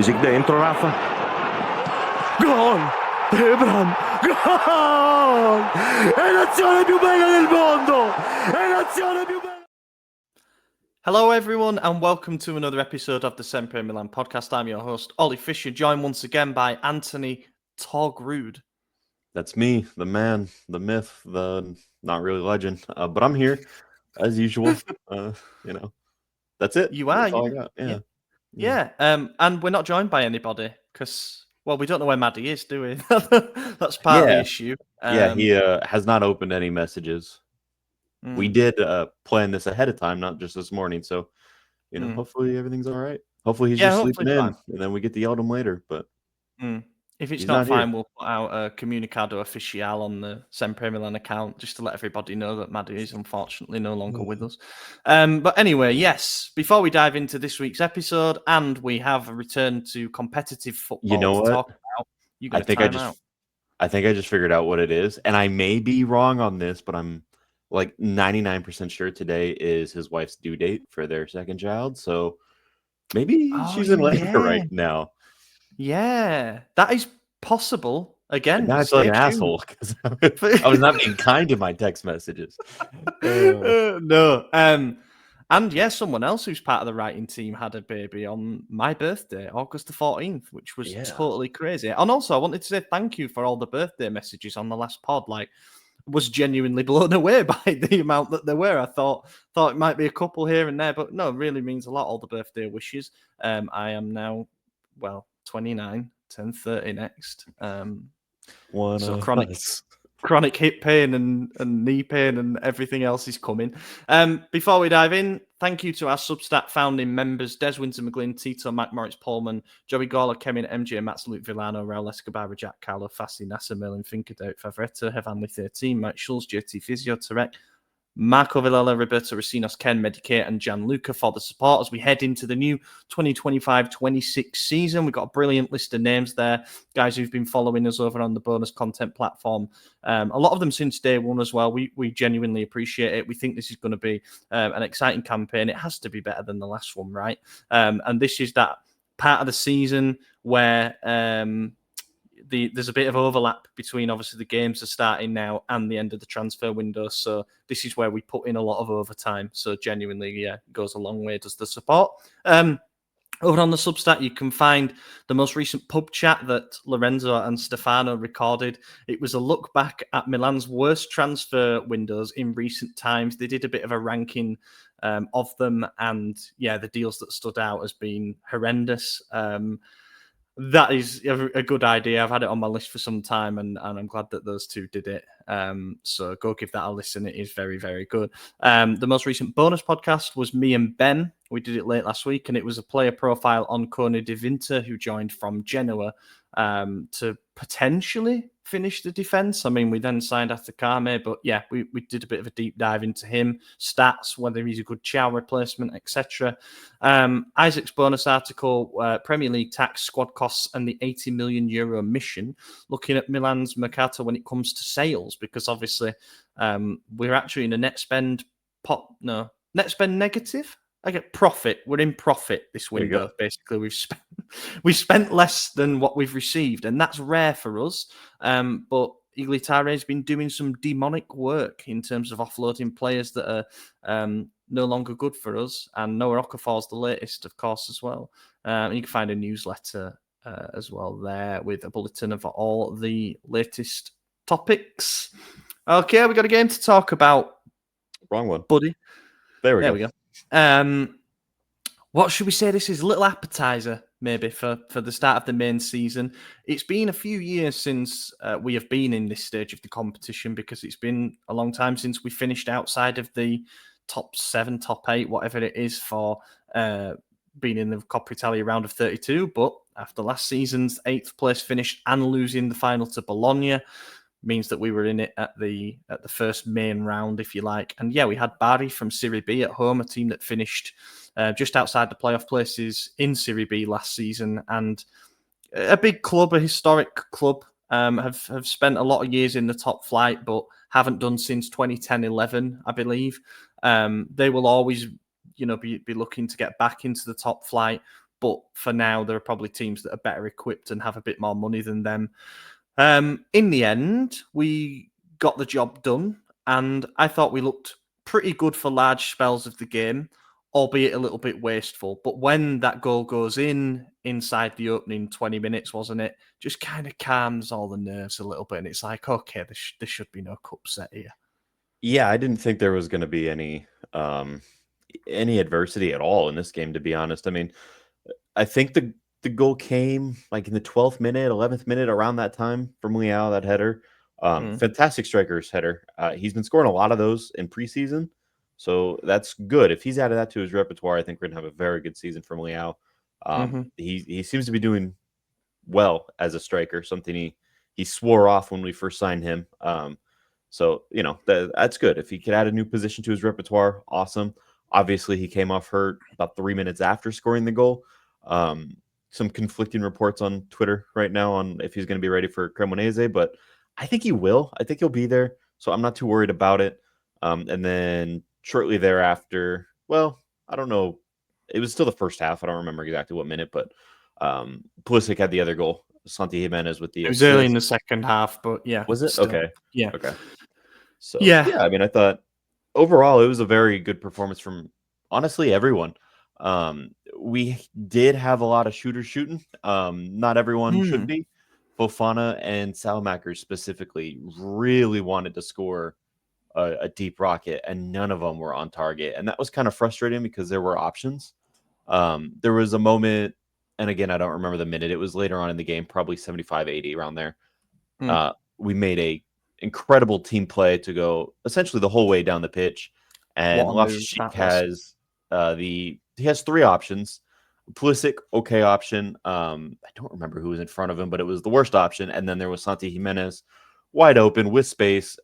Pulisic dentro, Rafa. Gol! Ebram! Gol! È l'azione più bella del mondo! È l'azione più bella! Hello, everyone, and welcome to another episode of the SempreMilan podcast. I'm your host, Ollie Fisher, joined once again by Anthony Torgrud. That's me, the man, the myth, the not really legend, but I'm here as usual. That's it. You are. That's all I got. Yeah. And we're not joined by anybody because, well, we don't know where Maddie is, do we? That's part of the issue. He has not opened any messages. We did plan this ahead of time, not just this morning. So, hopefully everything's all right. Hopefully he's just sleeping in, and then we get to yell at him later. But if it's not fine, we'll put out a comunicado oficial on the SempreMilan account just to let everybody know that Maddie is unfortunately no longer with us. But anyway, yes, before we dive into this week's episode, and we have returned to competitive football you know to what? talk about, you got I think I just figured out what it is, and I may be wrong on this, but I'm like 99% sure today is his wife's due date for their second child. So maybe she's in labor right now. Yeah, that is possible. Again, now I feel like an asshole because I was not being kind to my text messages. No. And yes, someone else who's part of the writing team had a baby on my birthday, August the 14th, which was totally crazy. And also, I wanted to say thank you for all the birthday messages on the last pod. Like, was genuinely blown away by the amount that there were. I thought it might be a couple here and there, but no, it really means a lot, all the birthday wishes. I am now, 29, turn 30 next. So chronic hip pain and knee pain and everything else is coming. Before we dive in, thank you to our Substack founding members, Des Winter McGlynn, Tito, Mac Moritz Pullman, Joey Gawler, Kemin, MJ, Mats, Luke Villano, Raul Escobar, Jack Carlo, Fassi, Nasser, Merlin, Finkerdout, Favretta, Hevanly 13, Mike Schulz, JT Physio, Tarek, Marco Villela, Roberto Racinos, Ken, Medicate, and Gianluca for the support as we head into the new 2025-26 season. We've got a brilliant list of names there, guys who've been following us over on the bonus content platform. A lot of them since day one as well. We genuinely appreciate it. We think this is going to be an exciting campaign. It has to be better than the last one, right? And this is that part of the season where there's a bit of overlap between obviously the games are starting now and the end of the transfer window. So this is where we put in a lot of overtime. So genuinely, it goes a long way, does the support. Over on the Substack, you can find the most recent pub chat that Lorenzo and Stefano recorded. It was a look back at Milan's worst transfer windows in recent times. They did a bit of a ranking of them, and the deals that stood out as being horrendous. That is a good idea. I've had it on my list for some time, and I'm glad that those two did it. So go give that a listen. It is very, very good. The most recent bonus podcast was me and Ben. We did it late last week, and it was a player profile on Cone De Vinter, who joined from Genoa to potentially finish the defence. I mean, we then signed Atakame, but we did a bit of a deep dive into him, stats, whether he's a good Chow replacement, etc. Isaac's bonus article, Premier League tax, squad costs, and the €80 million mission, looking at Milan's mercato when it comes to sales, because obviously we're actually in a net spend negative. I get profit. We're in profit this window. Basically, we've spent less than what we've received, and that's rare for us. But Iglitare has been doing some demonic work in terms of offloading players that are no longer good for us. And Noah Okafor's the latest, of course, as well. You can find a newsletter as well there with a bulletin of all the latest topics. Okay, we got a game to talk about. Wrong one, buddy. There we go. What should we say? This is a little appetizer, maybe, for the start of the main season. It's been a few years since we have been in this stage of the competition, because it's been a long time since we finished outside of the top 7, top 8, whatever it is, for being in the Coppa Italia round of 32. But after last season's 8th place finish and losing the final to Bologna, means that we were in it at the first main round, if you like. And we had Bari from Serie B at home, a team that finished just outside the playoff places in Serie B last season, and a big club, a historic club, have spent a lot of years in the top flight, but haven't done since 2010-11, I believe. They will always, be looking to get back into the top flight, but for now, there are probably teams that are better equipped and have a bit more money than them. In the end, we got the job done, and I thought we looked pretty good for large spells of the game, albeit a little bit wasteful. But when that goal goes inside the opening 20 minutes, wasn't it? Just kind of calms all the nerves a little bit, and it's like, okay, there should be no cup set here. Yeah, I didn't think there was going to be any adversity at all in this game, to be honest. I mean, I think the goal came like in the 12th minute, 11th minute, around that time from Leao, that header. Fantastic striker's header. He's been scoring a lot of those in preseason, so that's good. If he's added that to his repertoire, I think we're going to have a very good season from Leao. He seems to be doing well as a striker, something he swore off when we first signed him. So, that's good. If he could add a new position to his repertoire, awesome. Obviously, he came off hurt about 3 minutes after scoring the goal. Some conflicting reports on Twitter right now on if he's going to be ready for Cremonese, but I think he will. I think he'll be there, so I'm not too worried about it. And then shortly thereafter, well, I don't know. It was still the first half. I don't remember exactly what minute, but Pulisic had the other goal. Santi Jimenez with the It was early in the second half, but yeah. Was it? Still. Okay. Yeah. Okay. So, yeah, I mean, I thought overall it was a very good performance from honestly everyone. We did have a lot of shooters shooting. Not everyone should be. Fofana and Salamaker specifically really wanted to score a deep rocket, and none of them were on target. And that was kind of frustrating because there were options. There was a moment, and again, I don't remember the minute. It was later on in the game, probably 75, 80, around there. We made a incredible team play to go essentially the whole way down the pitch. And Loftus-Cheek has he has three options. Pulisic, okay option. I don't remember who was in front of him, but it was the worst option. And then there was Santi Jimenez, wide open with space,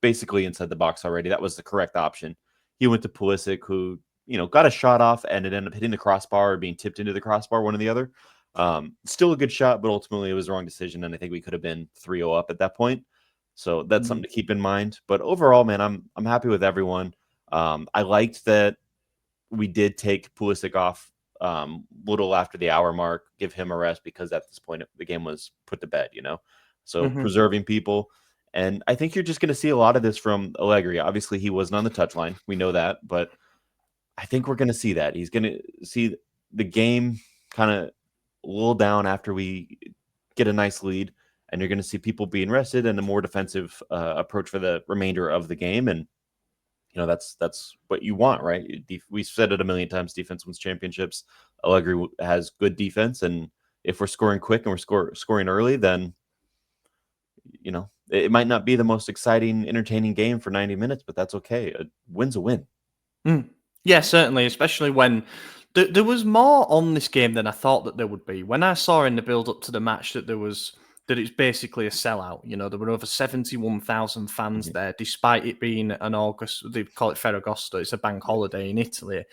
basically inside the box already. That was the correct option. He went to Pulisic, who got a shot off, and it ended up hitting the crossbar or being tipped into the crossbar, one or the other. Still a good shot, but ultimately it was the wrong decision, and I think we could have been 3-0 up at that point. So that's something to keep in mind. But overall, man, I'm happy with everyone. I liked that we did take Pulisic off little after the hour mark, give him a rest, because at this point the game was put to bed, So preserving people. And I think you're just going to see a lot of this from Allegri. Obviously, he wasn't on the touchline. We know that. But I think we're going to see that. He's going to see the game kind of lull down after we get a nice lead. And you're going to see people being rested and a more defensive approach for the remainder of the game. And, that's what you want, right? We've said it a million times, defense wins championships. Allegri has good defense. And if we're scoring quick and we're scoring early, then, it might not be the most exciting, entertaining game for 90 minutes, but that's okay. A win's a win. Yeah, certainly, especially when there was more on this game than I thought that there would be. When I saw in the build-up to the match that it's basically a sellout. There were over 71,000 fans there, despite it being an August. They call it Ferragosto. It's a bank holiday in Italy.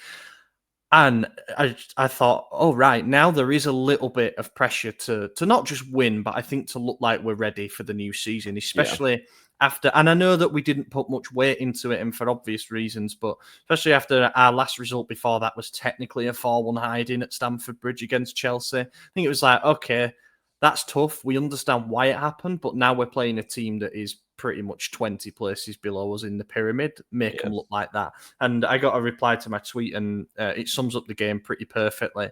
And I thought, right, now there is a little bit of pressure to not just win, but I think to look like we're ready for the new season, especially after. And I know that we didn't put much weight into it, and for obvious reasons, but especially after our last result before that was technically a 4-1 hiding at Stamford Bridge against Chelsea. I think it was like, okay, that's tough. We understand why it happened, but now we're playing a team that is pretty much 20 places below us in the pyramid. Make them look like that. And I got a reply to my tweet, and it sums up the game pretty perfectly.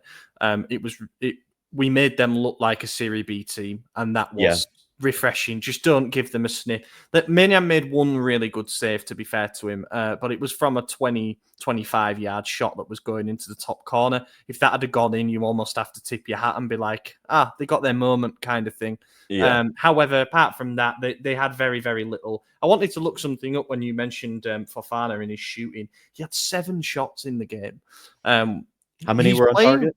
We made them look like a Serie B team, and that was refreshing. Just don't give them a sniff. That Maignan made one really good save, to be fair to him, but it was from a 25 yard shot that was going into the top corner. If that had gone in, you almost have to tip your hat and be like, they got their moment, kind of thing. However, apart from that, they had very, very little. I wanted to look something up when you mentioned Fofana in his shooting. He had 7 shots in the game. How many were on target?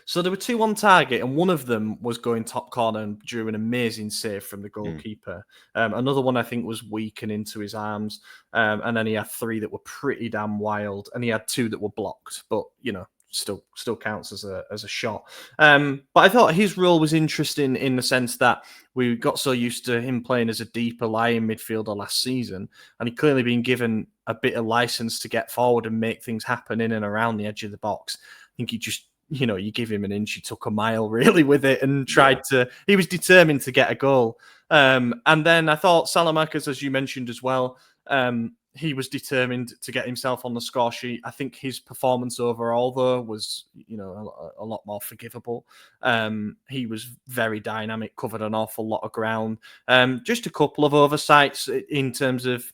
So there were 2 on target, and one of them was going top corner and drew an amazing save from the goalkeeper. Another one, I think, was weak and into his arms. And then he had 3 that were pretty damn wild, and he had 2 that were blocked, but, still counts as a shot. But I thought his role was interesting in the sense that we got so used to him playing as a deeper lying midfielder last season, and he clearly been given a bit of license to get forward and make things happen in and around the edge of the box. I think he just you give him an inch, he took a mile really with it and he was determined to get a goal. And then I thought Salamakers, as you mentioned as well, he was determined to get himself on the score sheet. I think his performance overall, though, was, a lot more forgivable. He was very dynamic, covered an awful lot of ground. Just a couple of oversights in terms of,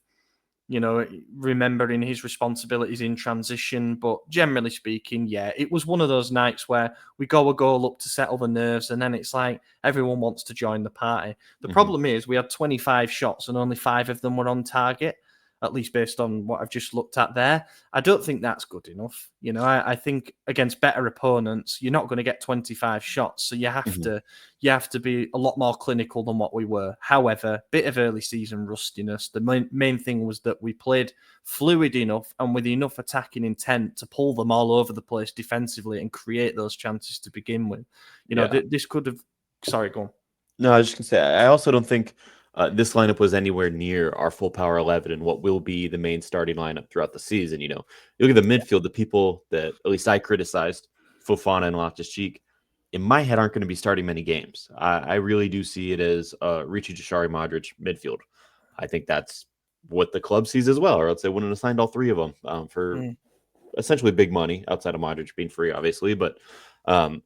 remembering his responsibilities in transition. But generally speaking, yeah, it was one of those nights where we go a goal up to settle the nerves, and then it's like everyone wants to join the party. The problem is we had 25 shots and only 5 of them were on target, at least based on what I've just looked at there. I don't think that's good enough. I think against better opponents, you're not going to get 25 shots. So you have to be a lot more clinical than what we were. However, bit of early season rustiness. The main thing was that we played fluid enough and with enough attacking intent to pull them all over the place defensively and create those chances to begin with. This could have... Sorry, go on. No, I was just going to say, I also don't think this lineup was anywhere near our full power 11 and what will be the main starting lineup throughout the season. You look at the midfield, the people that at least I criticized, Fofana and Loftus-Cheek, in my head aren't going to be starting many games. I really do see it as Ricci, Jashari, Modric midfield. I think that's what the club sees as well, or else they wouldn't have signed all 3 of them for essentially big money, outside of Modric being free, obviously. But I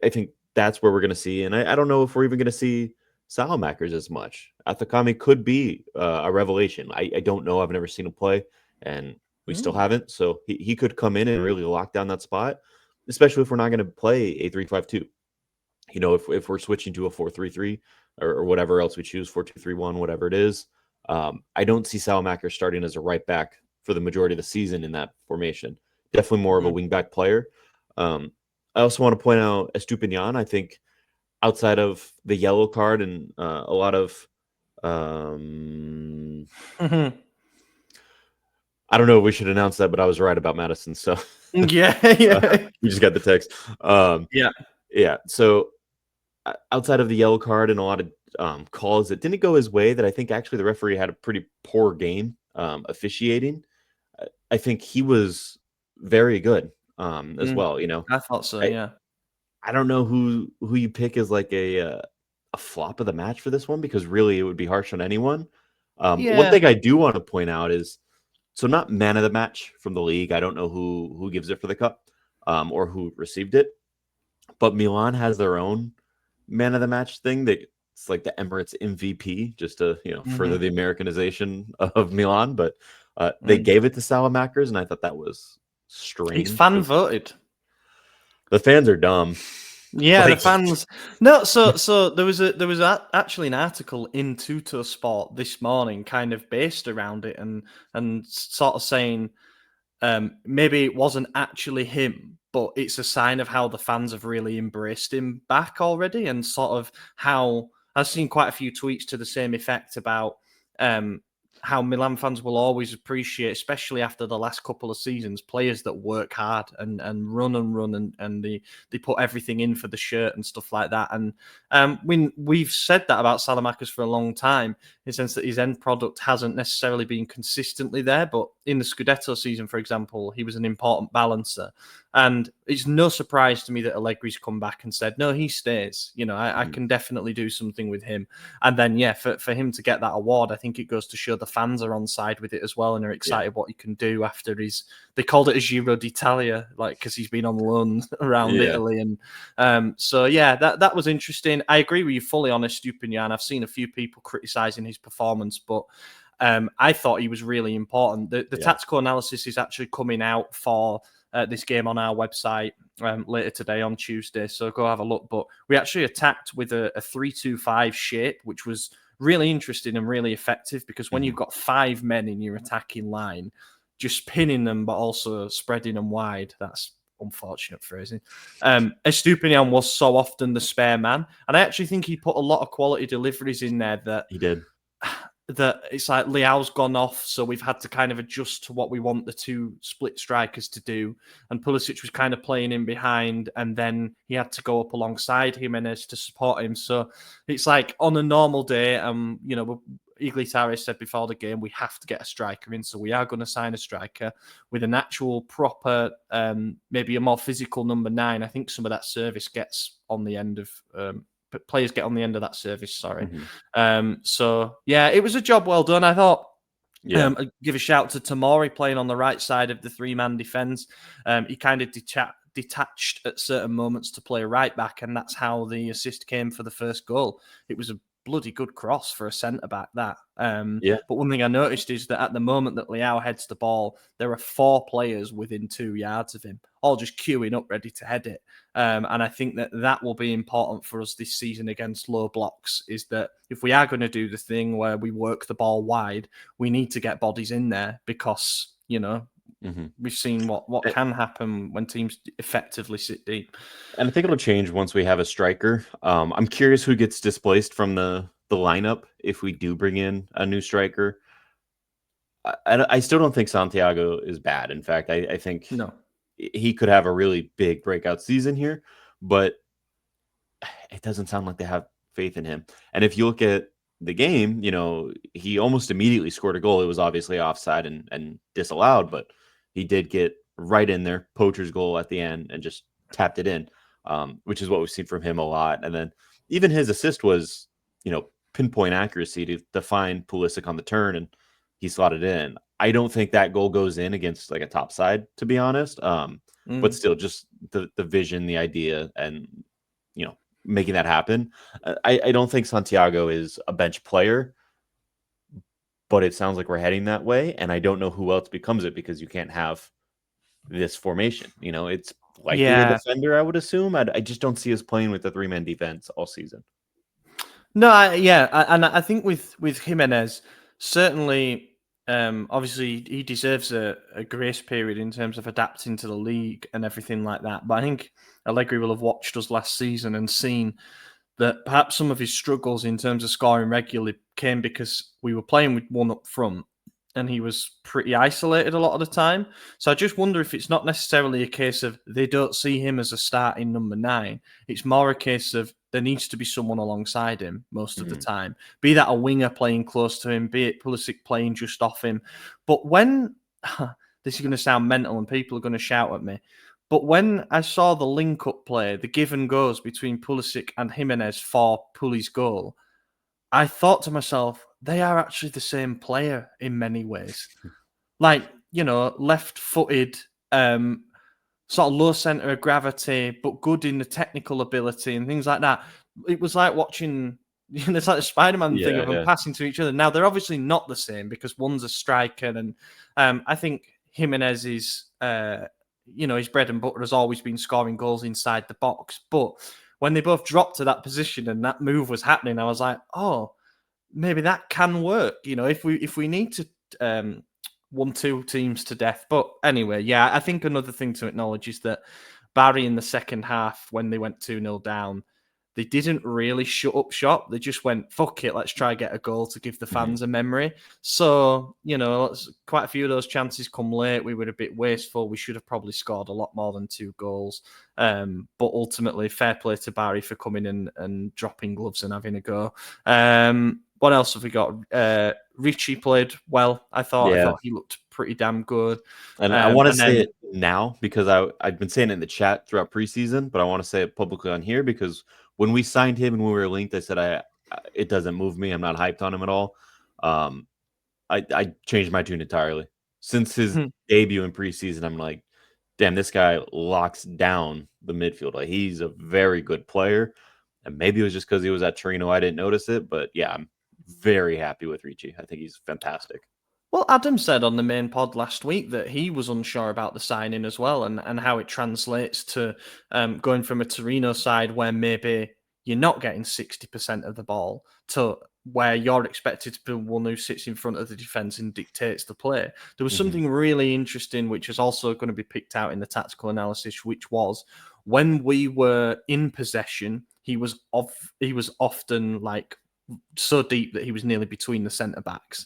think that's where we're going to see. And I don't know if we're even going to see Salamakers as much. Atakami could be a revelation. I don't know. I've never seen him play, and we still haven't. So he could come in and really lock down that spot, especially if we're not going to play a 3-5-2. If we're switching to a 4-3-3 or whatever else we choose, 4-2-3-1, whatever it is. I don't see Salamakers starting as a right back for the majority of the season in that formation. Definitely more of a wing back player. I also want to point out Estupiñán. I think outside of the yellow card and a lot of I don't know if we should announce that, but I was right about Madison. So yeah. We just got the text. Yeah. So outside of the yellow card and a lot of calls that didn't go his way, that I think actually the referee had a pretty poor game officiating. I think he was very good as well. I thought so. Yeah. I don't know who you pick as like a flop of the match for this one, because really it would be harsh on anyone. One thing I do want to point out is, so not man of the match from the league. I don't know who gives it for the cup or who received it, but Milan has their own man of the match thing. It's like the Emirates MVP, just to further the Americanization of Milan. But they gave it to Salamakers, and I thought that was strange. It's fan voted. The fans are dumb. Yeah, the fans. No, so there was actually an article in Tutto Sport this morning, kind of based around it, and sort of saying maybe it wasn't actually him, but it's a sign of how the fans have really embraced him back already, and sort of how I've seen quite a few tweets to the same effect about how Milan fans will always appreciate, especially after the last couple of seasons, players that work hard and run and they put everything in for the shirt and stuff like that. And we've said that about Salamakers for a long time, in the sense that his end product hasn't necessarily been consistently there. But in the Scudetto season, for example, he was an important balancer. And it's no surprise to me that Allegri's come back and said, no, he stays. I can definitely do something with him. And then, for him to get that award, I think it goes to show the fans are on side with it as well and are excited what he can do after they called it a Giro d'Italia, because he's been on loan around Italy. And that was interesting. I agree with you fully on Estupiñán. I've seen a few people criticising his performance, but I thought he was really important. The tactical analysis is actually coming out for this game on our website later today on Tuesday, so go have a look. But we actually attacked with a 3-2-5 shape, which was really interesting and really effective, because when you've got 5 men in your attacking line, just pinning them but also spreading them wide, that's unfortunate phrasing. Estupiñán was so often the spare man, and I actually think he put a lot of quality deliveries in there that he did. That it's like Leao's gone off, so we've had to kind of adjust to what we want the 2 split strikers to do. And Pulisic was kind of playing in behind, and then he had to go up alongside Jimenez to support him. So it's like on a normal day, Iglitari said before the game, we have to get a striker in. So we are going to sign a striker with an actual proper, maybe a more physical number 9. I think some of that service gets on the end of, players get on the end of that service, sorry. So, yeah, it was a job well done, I thought. I'd give a shout to Tomori playing on the right side of the 3-man defence. He kind of detached at certain moments to play right back, and that's how the assist came for the first goal. It was a bloody good cross for a centre-back, that. But one thing I noticed is that at the moment that Leao heads the ball, there are 4 players within 2 yards of him, all just queuing up ready to head it. And I think that will be important for us this season against low blocks, is that if we are going to do the thing where we work the ball wide, we need to get bodies in there because, we've seen what can happen when teams effectively sit deep. And I think it'll change once we have a striker. I'm curious who gets displaced from the lineup if we do bring in a new striker. I still don't think Santiago is bad. In fact, I think he could have a really big breakout season here, but it doesn't sound like they have faith in him. And if you look at the game, he almost immediately scored a goal. It was obviously offside and disallowed, but he did get right in there, poacher's goal at the end, and just tapped it in, which is what we've seen from him a lot. And then even his assist was, pinpoint accuracy to find Pulisic on the turn, and he slotted in. I don't think that goal goes in against like a top side, to be honest. But still, just the vision, the idea, and making that happen. I don't think Santiago is a bench player, but it sounds like we're heading that way, and I don't know who else becomes it because you can't have this formation. It's likely a defender, I would assume. I just don't see us playing with the 3-man defense all season. No, and I think with Jimenez, certainly, obviously he deserves a grace period in terms of adapting to the league and everything like that. But I think Allegri will have watched us last season and seen that perhaps some of his struggles in terms of scoring regularly came because we were playing with one up front and he was pretty isolated a lot of the time. So I just wonder if it's not necessarily a case of they don't see him as a starting number 9. It's more a case of there needs to be someone alongside him most of the time. Be that a winger playing close to him, be it Pulisic playing just off him. But when, this is going to sound mental and people are going to shout at me, but when I saw the link-up play, the give and goes between Pulisic and Jimenez for Puli's goal, I thought to myself, they are actually the same player in many ways. Like, left-footed, sort of low centre of gravity, but good in the technical ability and things like that. It was like watching, it's like the Spider-Man thing of them passing to each other. Now, they're obviously not the same because one's a striker, and I think Jimenez is, his bread and butter has always been scoring goals inside the box. But when they both dropped to that position and that move was happening, I was like, oh, maybe that can work. If we need to 1-2 teams to death. But anyway, I think another thing to acknowledge is that Bari in the second half, when they went 2-0 down, they didn't really shut up shop. They just went, fuck it, let's try get a goal to give the fans a memory. So, quite a few of those chances come late. We were a bit wasteful. We should have probably scored a lot more than 2 goals. But ultimately, fair play to Bari for coming in and dropping gloves and having a go. What else have we got? Richie played well, I thought. I thought he looked pretty damn good. And I want to say it now because I've been saying it in the chat throughout preseason, but I want to say it publicly on here because when we signed him and when we were linked, I said it doesn't move me. I'm not hyped on him at all. I changed my tune entirely. Since his debut in preseason, I'm like, damn, this guy locks down the midfield. Like, he's a very good player. And maybe it was just because he was at Torino, I didn't notice it. But yeah, I'm very happy with Ricci. I think he's fantastic. Well, Adam said on the main pod last week that he was unsure about the signing as well and how it translates to going from a Torino side where maybe you're not getting 60% of the ball to where you're expected to be one who sits in front of the defence and dictates the play. There was something really interesting, which is also going to be picked out in the tactical analysis, which was when we were in possession, he was often like so deep that he was nearly between the centre backs.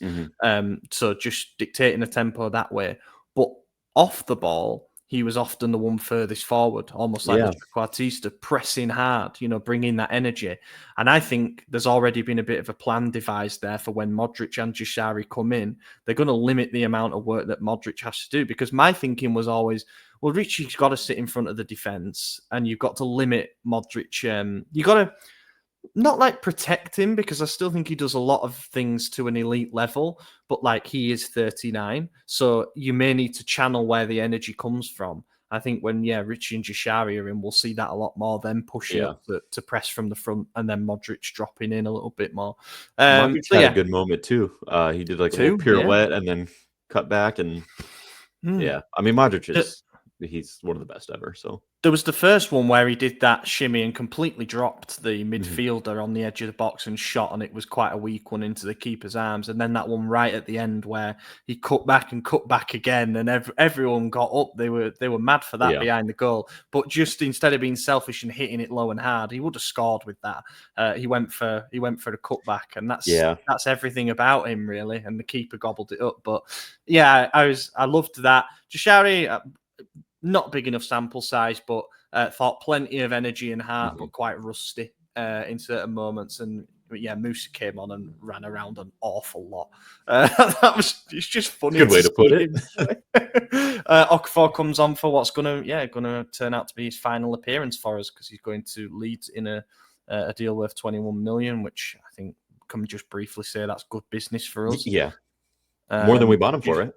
So just dictating the tempo that way. But off the ball, he was often the one furthest forward, almost like the trequartista, pressing hard, bringing that energy. And I think there's already been a bit of a plan devised there for when Modric and Jashari come in. They're going to limit the amount of work that Modric has to do, because my thinking was always, well, Richie's got to sit in front of the defence and you've got to limit Modric. You've got to not like protect him, because I still think he does a lot of things to an elite level, but like he is 39. So you may need to channel where the energy comes from. I think when, Richie and Jashari are in, we'll see that a lot more, then pushing up to press from the front, and then Modric dropping in a little bit more. Modric had a good moment too. He did like a little pirouette and then cut back. And I mean, Modric he's one of the best ever. So there was the first one where he did that shimmy and completely dropped the midfielder on the edge of the box and shot, and it was quite a weak one into the keeper's arms. And then that one right at the end where he cut back again, and everyone got up. They were mad for that behind the goal. But just instead of being selfish and hitting it low and hard, he would have scored with that. He went for the cutback, and that's everything about him really. And the keeper gobbled it up. But I loved that. Jashari, not big enough sample size, but thought plenty of energy and heart, but quite rusty in certain moments. And Musa came on and ran around an awful lot. It's just funny. Good way to put it. Okafor comes on for what's gonna turn out to be his final appearance for us, because he's going to Leeds in a deal worth 21 million, which I think, can we just briefly say that's good business for us? Yeah, more than we bought him for, right?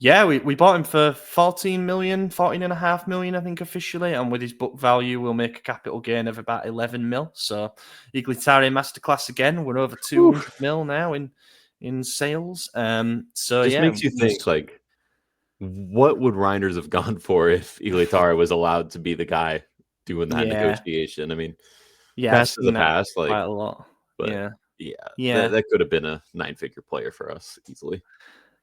Yeah, we bought him for 14.5 million, I think, officially. And with his book value, we'll make a capital gain of about 11 mil. So Iglitare masterclass again. We're over 200 mil now in sales. Makes you think, like, what would Reinders have gone for if Iglitare was allowed to be the guy doing that negotiation? I mean, past is the past, like quite a lot. But that could have been a 9-figure player for us easily.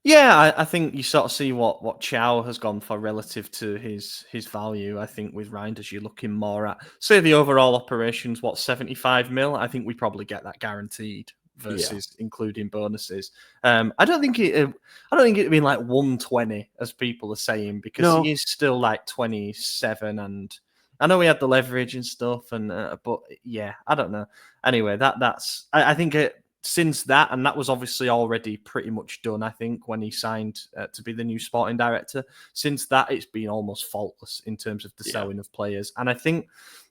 Yeah, I think you sort of see what Chow has gone for relative to his value. I think with Reinders, you're looking more at, say, the overall operations, 75 mil. I think we probably get that guaranteed versus including bonuses. I don't think it'd been like 120 as people are saying, because he is still like 27, and I know we had the leverage and stuff, and but I don't know. Anyway, I think since that, and that was obviously already pretty much done, I think, when he signed to be the new sporting director. Since that, it's been almost faultless in terms of the selling of players. And I think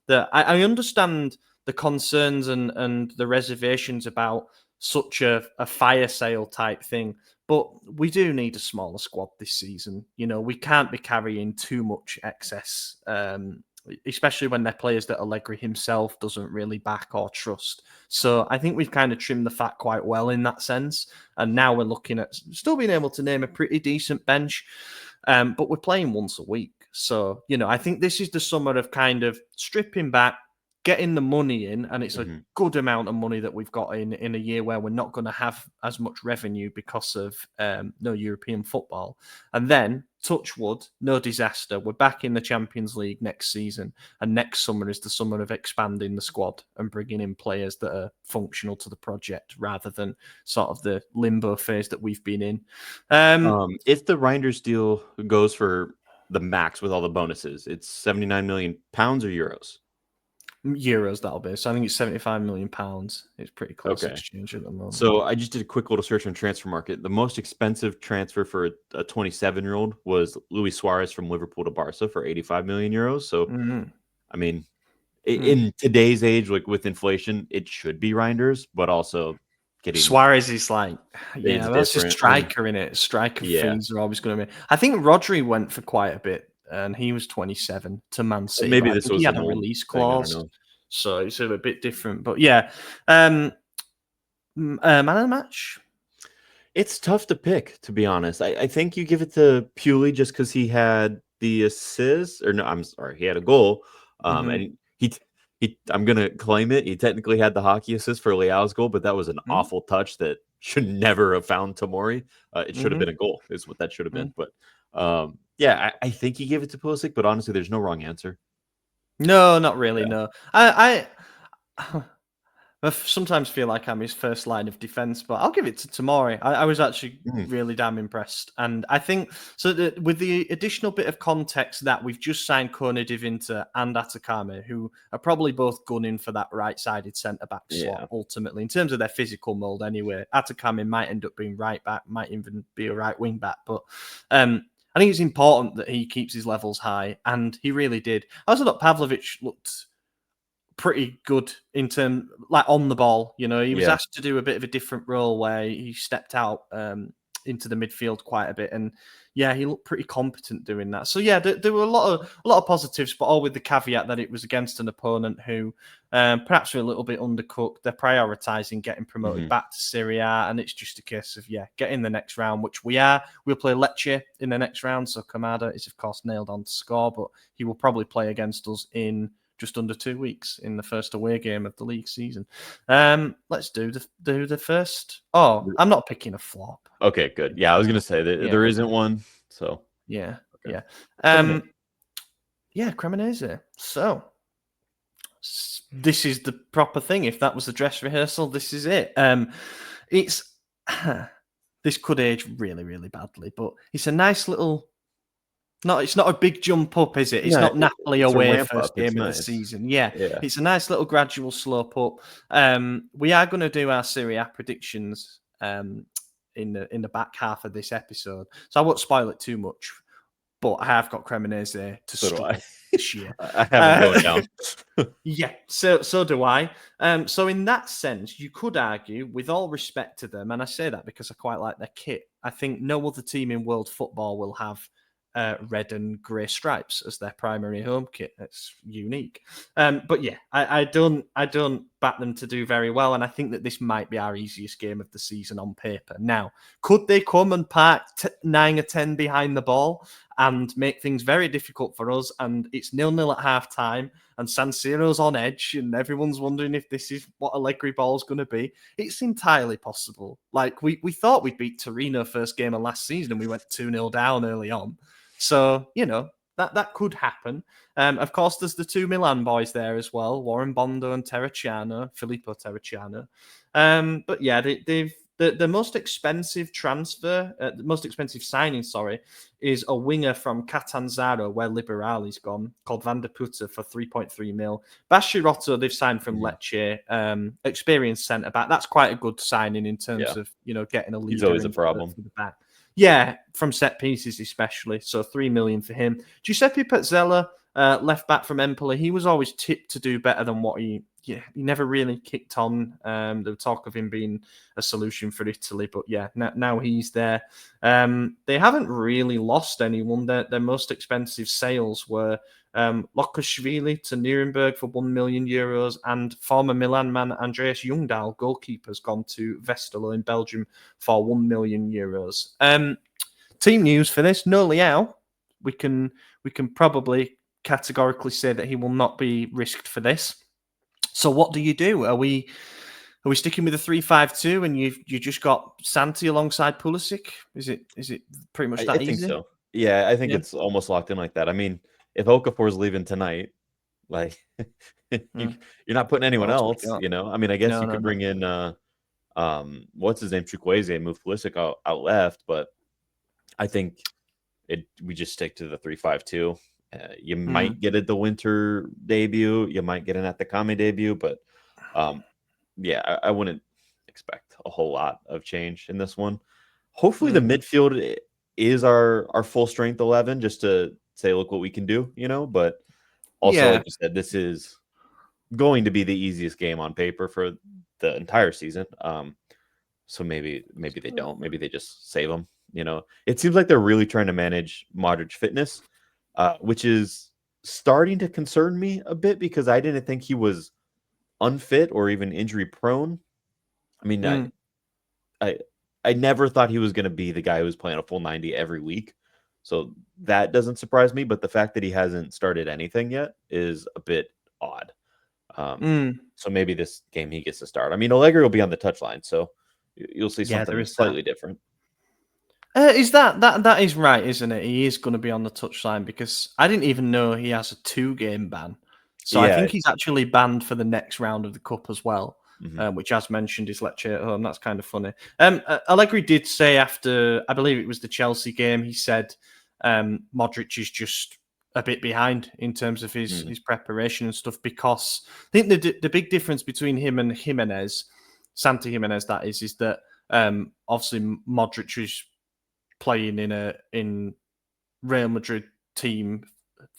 that I understand the concerns and the reservations about such a fire sale type thing, but we do need a smaller squad this season. We can't be carrying too much excess, especially when they're players that Allegri himself doesn't really back or trust. So I think we've kind of trimmed the fat quite well in that sense. And now we're looking at still being able to name a pretty decent bench, but we're playing once a week. So, I think this is the summer of kind of stripping back, getting the money in, and it's a good amount of money that we've got in a year where we're not going to have as much revenue because of no European football. And then, touch wood, no disaster, we're back in the Champions League next season, and next summer is the summer of expanding the squad and bringing in players that are functional to the project rather than sort of the limbo phase that we've been in. If the Reinders deal goes for the max with all the bonuses, it's 79 million pounds or euros? Euros, that'll be. So I think it's 75 million pounds. It's pretty close exchange at the moment. So I just did a quick little search on Transfer Market. The most expensive transfer for a 27-year-old was Luis Suarez from Liverpool to Barca for 85 million euros. So, I mean, in today's age, like with inflation, it should be Reinders, but also getting Suarez is like, that's a striker in it. Striker fees are always going to be. I think Rodri went for quite a bit, and he was 27 to Man City. Maybe this was he had a release clause, so it's a bit different. But man of the match. It's tough to pick, to be honest. I think you give it to Puli just because he had the assist, or no, I'm sorry, he had a goal, and he I'm gonna claim it. He technically had the hockey assist for Leao's goal, but that was an awful touch that should never have found Tomori. It should have been a goal, is what that should have been. But I think he gave it to Pulisic, but honestly, there's no wrong answer. No, not really. No, I I sometimes feel like I'm his first line of defence, but I'll give it to Tomori. I was actually really damn impressed. And I think, with the additional bit of context that we've just signed Kone Divinter and Atakame, who are probably both gunning for that right-sided centre-back slot, ultimately, in terms of their physical mould anyway. Atakame might end up being right-back, might even be a right wing-back, but I think it's important that he keeps his levels high, and he really did. I also thought Pavlovic looked pretty good in terms, like, on the ball. He was asked to do a bit of a different role where he stepped out into the midfield quite a bit, and he looked pretty competent doing that. So there were a lot of positives, but all with the caveat that it was against an opponent who perhaps were a little bit undercooked. They're prioritising getting promoted back to Serie A, and it's just a case of getting the next round, which we are. We'll play Lecce in the next round, so Kamada is of course nailed on to score, but he will probably play against us in just under 2 weeks in the first away game of the league season. Let's do the first. Oh, I'm not picking a flop. Okay, good. Yeah, I was going to say that there isn't one. So Cremonese. So this is the proper thing. If that was the dress rehearsal, this is it. It's this could age really, really badly, but it's a nice little. No, it's not a big jump up, is it? It's not Napoli away first game of the season. It's a nice little gradual slope up. We are going to do our Serie A predictions in the back half of this episode, so I won't spoil it too much. But I have got Cremonese to start this year. I have it going down. So do I. So in that sense, you could argue, with all respect to them, and I say that because I quite like their kit. I think no other team in world football will have red and grey stripes as their primary home kit. It's unique. But I don't back them to do very well, and I think that this might be our easiest game of the season on paper. Now, could they come and park 9 or 10 behind the ball and make things very difficult for us, and it's 0-0 at half time and San Siro's on edge and everyone's wondering if this is what Allegri ball is going to be? It's entirely possible. Like, we thought we'd beat Torino first game of last season and we went 2-0 down early on. So, that could happen. Of course, there's the 2 Milan boys there as well, Warren Bondo and Filippo Terracciano. But the most expensive the most expensive signing, is a winger from Catanzaro, where Liberali's gone, called Van der Putte for 3.3 mil. Bashirotto, they've signed from Lecce, experienced centre-back. That's quite a good signing in terms of, getting a leader. He's always a problem. For the back. Yeah, from set pieces especially. So 3 million for him. Giuseppe Pezzella, left back from Empoli, he was always tipped to do better than what he never really kicked on. The talk of him being a solution for Italy, but now he's there. They haven't really lost anyone. Their most expensive sales were Lokashvili to Nuremberg for €1 million, and former Milan man Andreas Jungdahl, goalkeeper's gone to Westerlo in Belgium for €1 million. Team news for this: no Leao. We can probably categorically say that he will not be risked for this. So what do you do? Are we sticking with a 3-5-2 and you just got Santi alongside Pulisic? Is it pretty much that easy? I think so. Yeah, I think it's almost locked in like that. I mean, if Okafor's leaving tonight, like you're not putting anyone else, I mean, I guess you could bring in what's his name, Chukwueze, and move Pulisic out left, but I think we just stick to the 3-5-2. You might get the winter debut, you might get an Atakame debut, but I wouldn't expect a whole lot of change in this one. Hopefully the midfield is our full strength 11, just to say, look what we can do, but also, like you said, this is going to be the easiest game on paper for the entire season. So maybe they don't, maybe they just save them. It seems like they're really trying to manage Modric fitness, which is starting to concern me a bit, because I didn't think he was unfit or even injury prone. I mean, I never thought he was going to be the guy who was playing a full 90 every week. So that doesn't surprise me. But the fact that he hasn't started anything yet is a bit odd. So maybe this game he gets to start. I mean, Allegri will be on the touchline, so you'll see something slightly different. Is that is right, isn't it? He is going to be on the touchline, because I didn't even know he has a 2-game ban. So I think he's actually banned for the next round of the Cup as well. which, as mentioned, is Lecce at home. That's kind of funny. Allegri did say after, I believe it was the Chelsea game, he said Modric is just a bit behind in terms of his preparation and stuff, because I think the big difference between him and Jimenez, Santi Jimenez, that is that obviously Modric is playing in Real Madrid team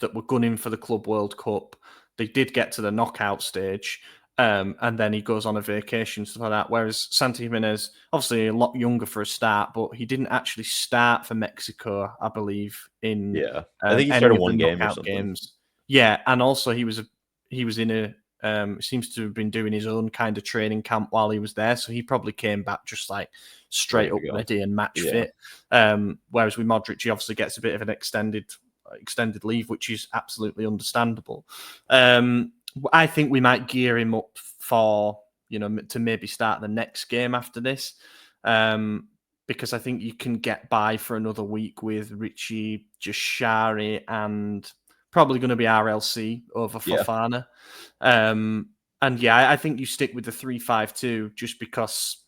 that were gunning for the Club World Cup. They did get to the knockout stage, and then he goes on a vacation, stuff like that. Whereas Santi Jimenez, obviously a lot younger for a start, but he didn't actually start for Mexico, I believe, in I think he any started of the one game or knockout something. games. Yeah, and also he was in a seems to have been doing his own kind of training camp while he was there, so he probably came back just like straight up ready and match fit. Whereas with Modric, he obviously gets a bit of an extended leave, which is absolutely understandable. I think we might gear him up for, to maybe start the next game after this, because I think you can get by for another week with Richie, Jashari, and probably going to be RLC over Fofana. And yeah, I think you stick with the 3-5-2 just because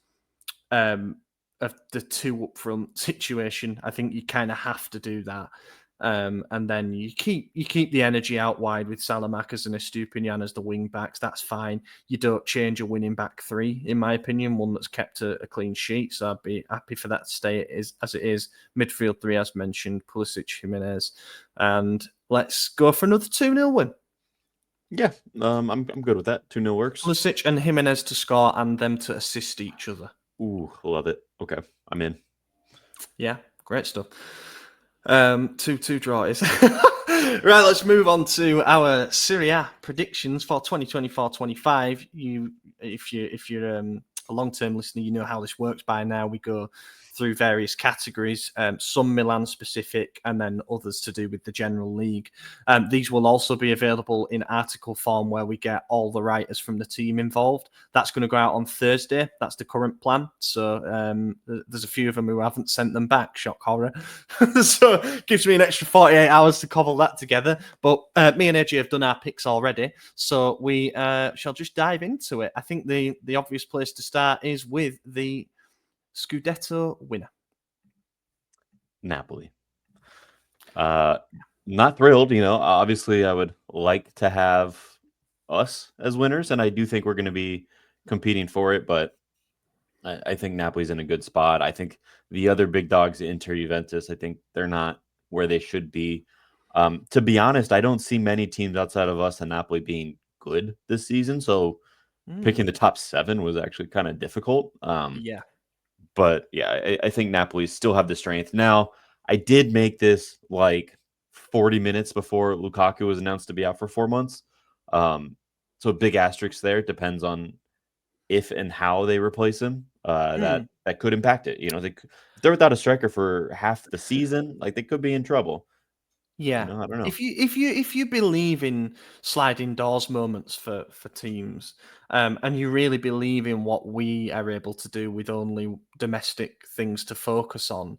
of the two up front situation. I think you kind of have to do that. And then you keep the energy out wide with Salamanca and Estupinian as the wing backs. That's fine. You don't change a winning back three, in my opinion, one that's kept a clean sheet. So I'd be happy for that to stay as it is. Midfield three, as mentioned, Pulisic, Jimenez, and let's go for another 2-0 win. Yeah, I'm good with that. 2-0 works. Pulisic and Jimenez to score and them to assist each other. Ooh, love it. Okay, I'm in. Yeah, great stuff. 2-2 draw is. Right, let's move on to our Serie A predictions for 2024-25. If you're a long-term listener, you know how this works by now. We go through various categories, some Milan specific, and then others to do with the general league. These will also be available in article form where we get all the writers from the team involved. That's going to go out on Thursday. That's the current plan. So there's a few of them who haven't sent them back. Shock horror. So it gives me an extra 48 hours to cobble that together. But me and AJ have done our picks already. So we shall just dive into it. I think the obvious place to start is with the Scudetto winner. Napoli. Not thrilled, obviously I would like to have us as winners, and I do think we're going to be competing for it, but I think Napoli's in a good spot. I think the other big dogs, Inter, Juventus, I think they're not where they should be. To be honest, I don't see many teams outside of us and Napoli being good this season, so picking the top 7 was actually kind of difficult. But yeah, I think Napoli still have the strength. Now, I did make this like 40 minutes before Lukaku was announced to be out for 4 months. So big asterisk there. It depends on if and how they replace him. That could impact it. If they're without a striker for half the season, like they could be in trouble. Yeah, I don't know. If you believe in sliding doors moments for teams, and you really believe in what we are able to do with only domestic things to focus on,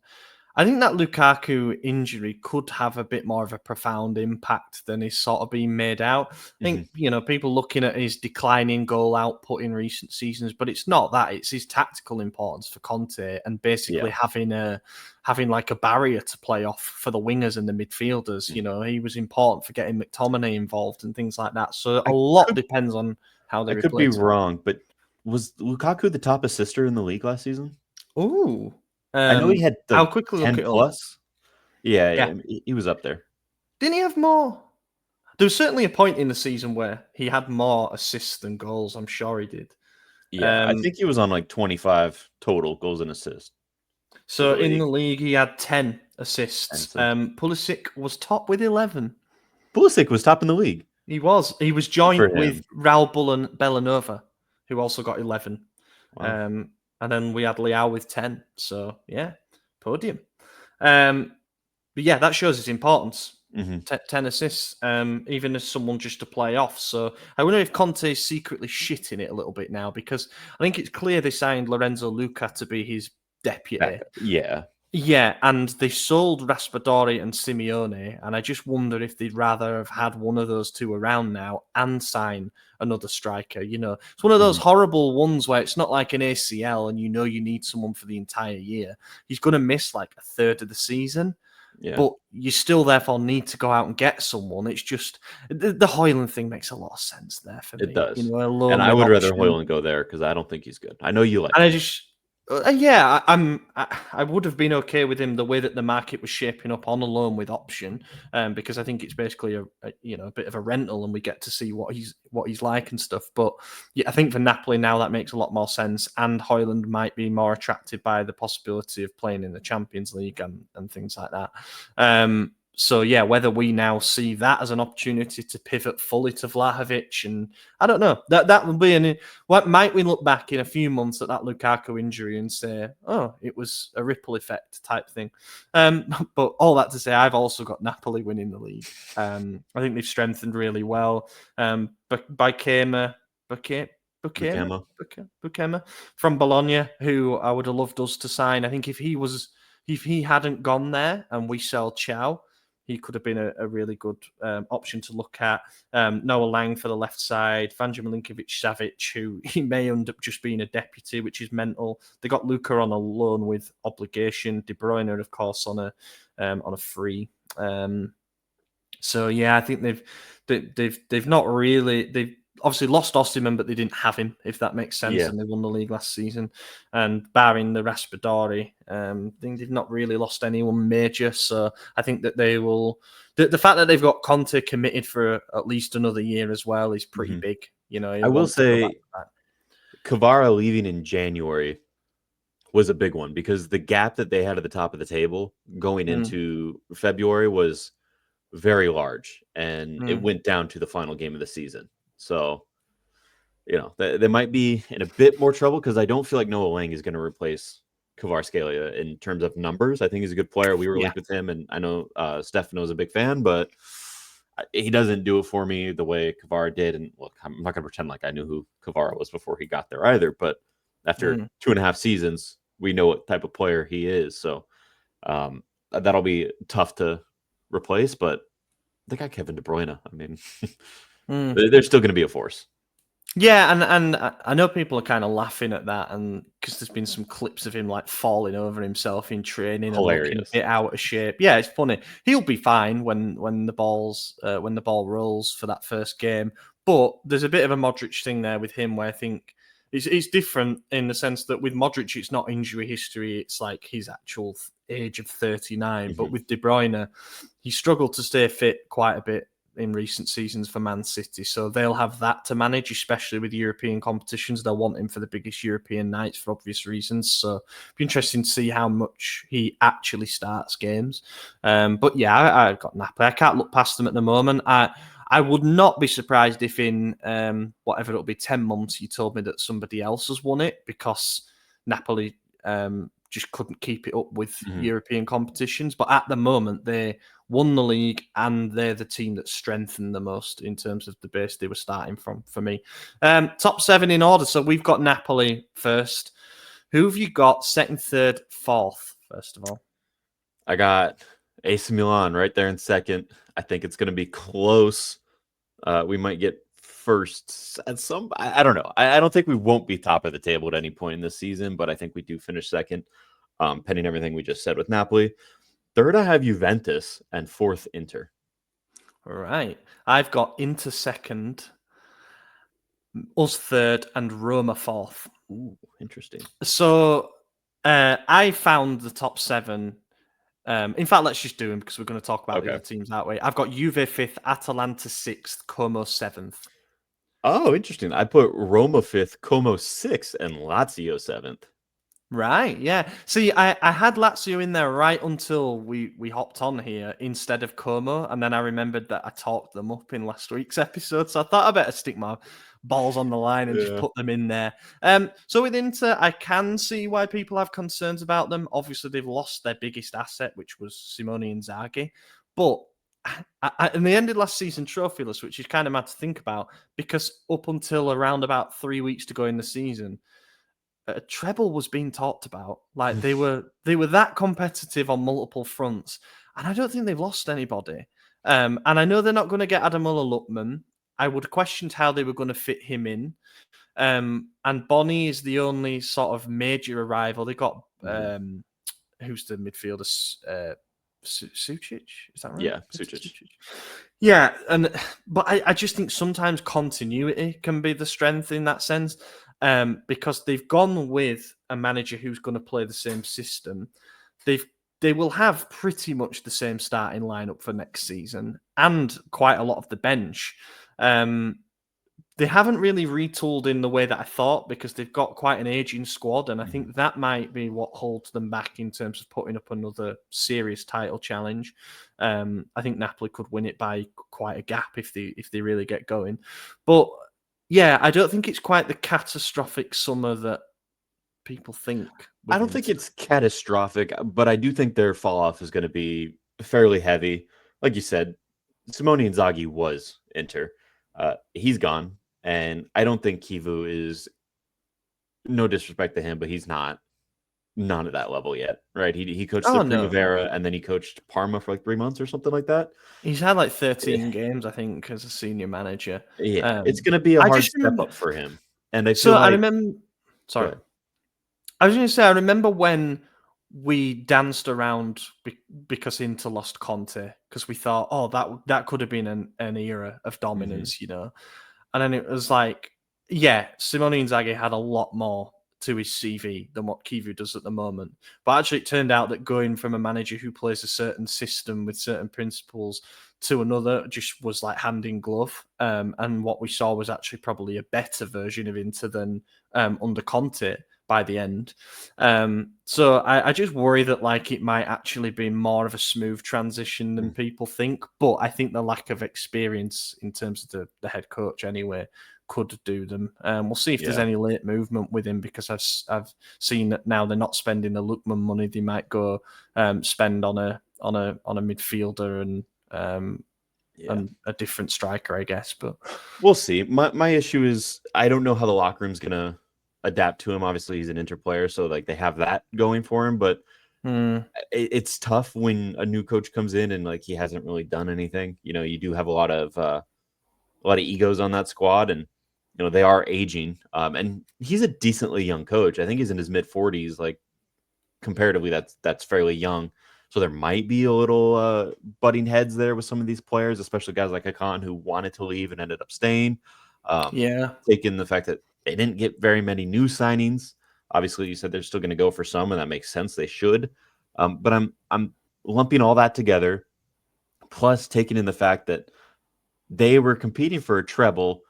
I think that Lukaku injury could have a bit more of a profound impact than is sort of being made out. I think, people looking at his declining goal output in recent seasons, but it's not that. It's his tactical importance for Conte and basically having like a barrier to play off for the wingers and the midfielders. He was important for getting McTominay involved and things like that. So a lot depends on how they replace him. I could be wrong, but was Lukaku the top assister in the league last season? Ooh. I know he had how quickly 10 plus. Yeah, he was up there. Didn't he have more? There was certainly a point in the season where he had more assists than goals. I'm sure he did. Yeah, I think he was on like 25 total goals and assists. So in the league, he had 10 assists. Pulisic was top with 11. Pulisic was top in the league. He was. He was joined with Raul Bellanova, who also got 11. Wow. And then we had Leao with 10. So, yeah, podium. But yeah, that shows his importance. 10 assists, even as someone just to play off. So I wonder if Conte is secretly shitting it a little bit now, because I think it's clear they signed Lorenzo Luca to be his deputy. Yeah. Yeah, and they sold Raspadori and Simeone, and I just wonder if they'd rather have had one of those two around now and sign another striker. It's one of those horrible ones where it's not like an ACL and you need someone for the entire year. He's going to miss like a third of the season, but you still therefore need to go out and get someone. It's just the Højlund thing makes a lot of sense there for me. It does. A loan And I with would rather option. Højlund go there because I don't think he's good. I know you like And I him. just, yeah, I would have been okay with him the way that the market was shaping up on a loan with option, because I think it's basically a bit of a rental, and we get to see what he's like and stuff. But yeah, I think for Napoli now that makes a lot more sense, and Højlund might be more attracted by the possibility of playing in the Champions League and things like that. So yeah, whether we now see that as an opportunity to pivot fully to Vlahovic, and I don't know, that will be what might we look back in a few months at that Lukaku injury and say, oh, it was a ripple effect type thing. But all that to say, I've also got Napoli winning the league. I think they've strengthened really well. By Bukema from Bologna, who I would have loved us to sign. I think if he hadn't gone there and we sell Chow, he could have been a really good option to look at. Noah Lang for the left side, Vanja Milinkovic-Savic, who he may end up just being a deputy, which is mental. They got Luka on a loan with obligation. De Bruyne, of course, on a free. So yeah, I think they've not really obviously lost Osimhen, but they didn't have him, if that makes sense. Yeah. And they won the league last season. And barring the Raspadori, I think they've not really lost anyone major. So I think that they will. The fact that they've got Conte committed for at least another year as well is pretty big. I will say, Kvara leaving in January was a big one because the gap that they had at the top of the table going into February was very large, and it went down to the final game of the season. So, they might be in a bit more trouble because I don't feel like Noah Lang is going to replace Kvaratskhelia in terms of numbers. I think he's a good player. We were linked with him, and I know Stefano's a big fan, but he doesn't do it for me the way Kvara did. And look, I'm not going to pretend like I knew who Kvara was before he got there either. But after 2.5 seasons, we know what type of player he is. So that'll be tough to replace. But they got Kevin De Bruyne. I mean, they're still going to be a force. Yeah, and I know people are kind of laughing at that, and because there's been some clips of him like falling over himself in training and looking a bit out of shape. Yeah, it's funny. He'll be fine when the ball rolls for that first game. But there's a bit of a Modric thing there with him, where I think it's different in the sense that with Modric, it's not injury history; it's like his actual age of 39. But with De Bruyne, he struggled to stay fit quite a bit in recent seasons for Man City, so they'll have that to manage, especially with European competitions. They'll want him for the biggest European nights for obvious reasons, so it'll be interesting to see how much he actually starts games. But yeah, I've got Napoli. I can't look past them at the moment. I would not be surprised if in whatever it'll be 10 months you told me that somebody else has won it, because Napoli just couldn't keep it up with European competitions. But at the moment, they won the league, and they're the team that strengthened the most in terms of the base they were starting from, for me. Top 7 in order. So we've got Napoli first. Who have you got second, third, fourth, first of all? I got AC Milan right there in second. I think it's going to be close. We might get first at some. I don't know. I don't think we won't be top of the table at any point in this season, but I think we do finish second, pending everything we just said with Napoli. Third, I have Juventus, and fourth, Inter. All right. I've got Inter second, us third, and Roma fourth. Ooh, interesting. So I found the top 7. In fact, let's just do them because we're going to talk about the other teams that way. I've got Juve 5th, Atalanta 6th, Como 7th. Oh, interesting. I put Roma 5th, Como 6th, and Lazio 7th. Right, yeah. See, I had Lazio in there right until we hopped on here instead of Como, and then I remembered that I talked them up in last week's episode, so I thought I better stick my balls on the line and just put them in there. So with Inter, I can see why people have concerns about them. Obviously, they've lost their biggest asset, which was Simone Inzaghi, but and they ended last season trophyless, which is kind of mad to think about, because up until around about 3 weeks to go in the season, a treble was being talked about. Like they were that competitive on multiple fronts, and I don't think they've lost anybody. And I know they're not going to get Ademola Lookman. I would have questioned how they were going to fit him in. And Bonnie is the only sort of major arrival. They got who's the midfielder? Sucic, is that right? Yeah, Sucic. Yeah, but I just think sometimes continuity can be the strength in that sense, because they've gone with a manager who's going to play the same system. They will have pretty much the same starting lineup for next season and quite a lot of the bench. They haven't really retooled in the way that I thought because they've got quite an aging squad, and I think that might be what holds them back in terms of putting up another serious title challenge. I think Napoli could win it by quite a gap if they really get going. But yeah, I don't think it's quite the catastrophic summer that people think. I don't think it's catastrophic, but I do think their fall off is going to be fairly heavy. Like you said, Simone Inzaghi was Inter. He's gone. And I don't think Kivu is, no disrespect to him, but he's not at that level yet, right? He coached the Primavera and then he coached Parma for like 3 months or something like that. He's had like 13 games, I think, as a senior manager. Yeah, it's going to be a hard step up for him. And I feel I remember. Sorry, I was going to say I remember when we danced around because Inter lost Conte because we thought, oh, that could have been an era of dominance, you know. And then it was like, yeah, Simone Inzaghi had a lot more to his CV than what Kivu does at the moment. But actually, it turned out that going from a manager who plays a certain system with certain principles to another just was like hand in glove. And what we saw was actually probably a better version of Inter than under Conte by the end. So I just worry that like it might actually be more of a smooth transition than people think. But I think the lack of experience in terms of the head coach anyway could do them. We'll see if there's any late movement with him because I've seen that now they're not spending the Lookman money. They might go spend on a midfielder and a different striker, I guess. But we'll see. My issue is I don't know how the locker room's gonna adapt to him. Obviously, he's an Inter player, so like they have that going for him. But it's tough when a new coach comes in and like he hasn't really done anything. You know, you do have a lot of egos on that squad, and you know they are aging. And he's a decently young coach. I think he's in his mid-40s. Like comparatively, that's fairly young. So there might be a little butting heads there with some of these players, especially guys like Hakan who wanted to leave and ended up staying. Taking the fact that they didn't get very many new signings. Obviously, you said they're still going to go for some, and that makes sense. They should. But I'm lumping all that together, plus taking in the fact that they were competing for a treble,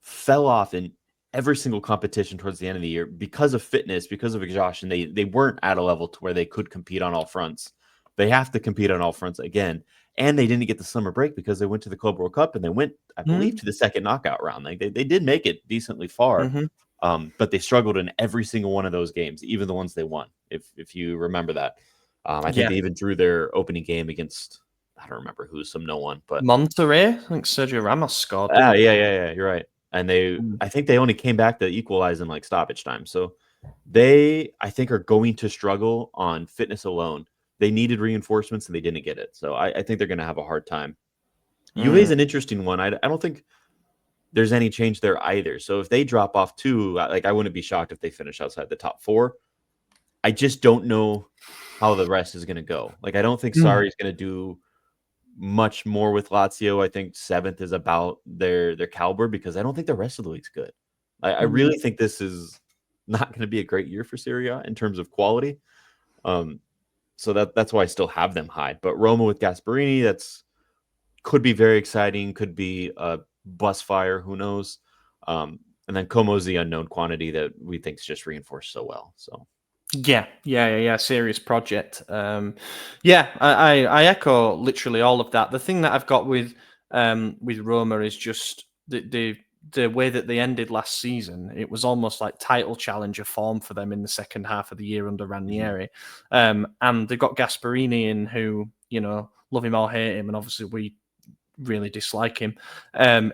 fell off in every single competition towards the end of the year because of fitness, because of exhaustion. They weren't at a level to where they could compete on all fronts. They have to compete on all fronts again. And they didn't get the summer break because they went to the Club World Cup and they went, I believe, to the second knockout round. Like they did make it decently far, but they struggled in every single one of those games, even the ones they won, if you remember that. I think they even drew their opening game against, I don't remember who, no one. But Monterrey, I think Sergio Ramos scored. Yeah, you're right. And I think they only came back to equalize in like stoppage time. So they, I think, are going to struggle on fitness alone. They needed reinforcements and they didn't get it. So I think they're going to have a hard time. Juve is an interesting one. I don't think there's any change there either. So if they drop off too, like I wouldn't be shocked if they finish outside the top 4. I just don't know how the rest is going to go. Like I don't think Sarri is going to do much more with Lazio. I think 7th is about their caliber because I don't think the rest of the league's good. I really think this is not going to be a great year for Serie A in terms of quality. So that's why I still have them high. But Roma with Gasperini, could be very exciting. Could be a bus fire. Who knows? And then Como's the unknown quantity that we think is just reinforced so well. So yeah. Serious project. I echo literally all of that. The thing that I've got with Roma is just the way that they ended last season. It was almost like title challenger form for them in the second half of the year under Ranieri. And they've got Gasperini in who, you know, love him or hate him. And obviously we really dislike him.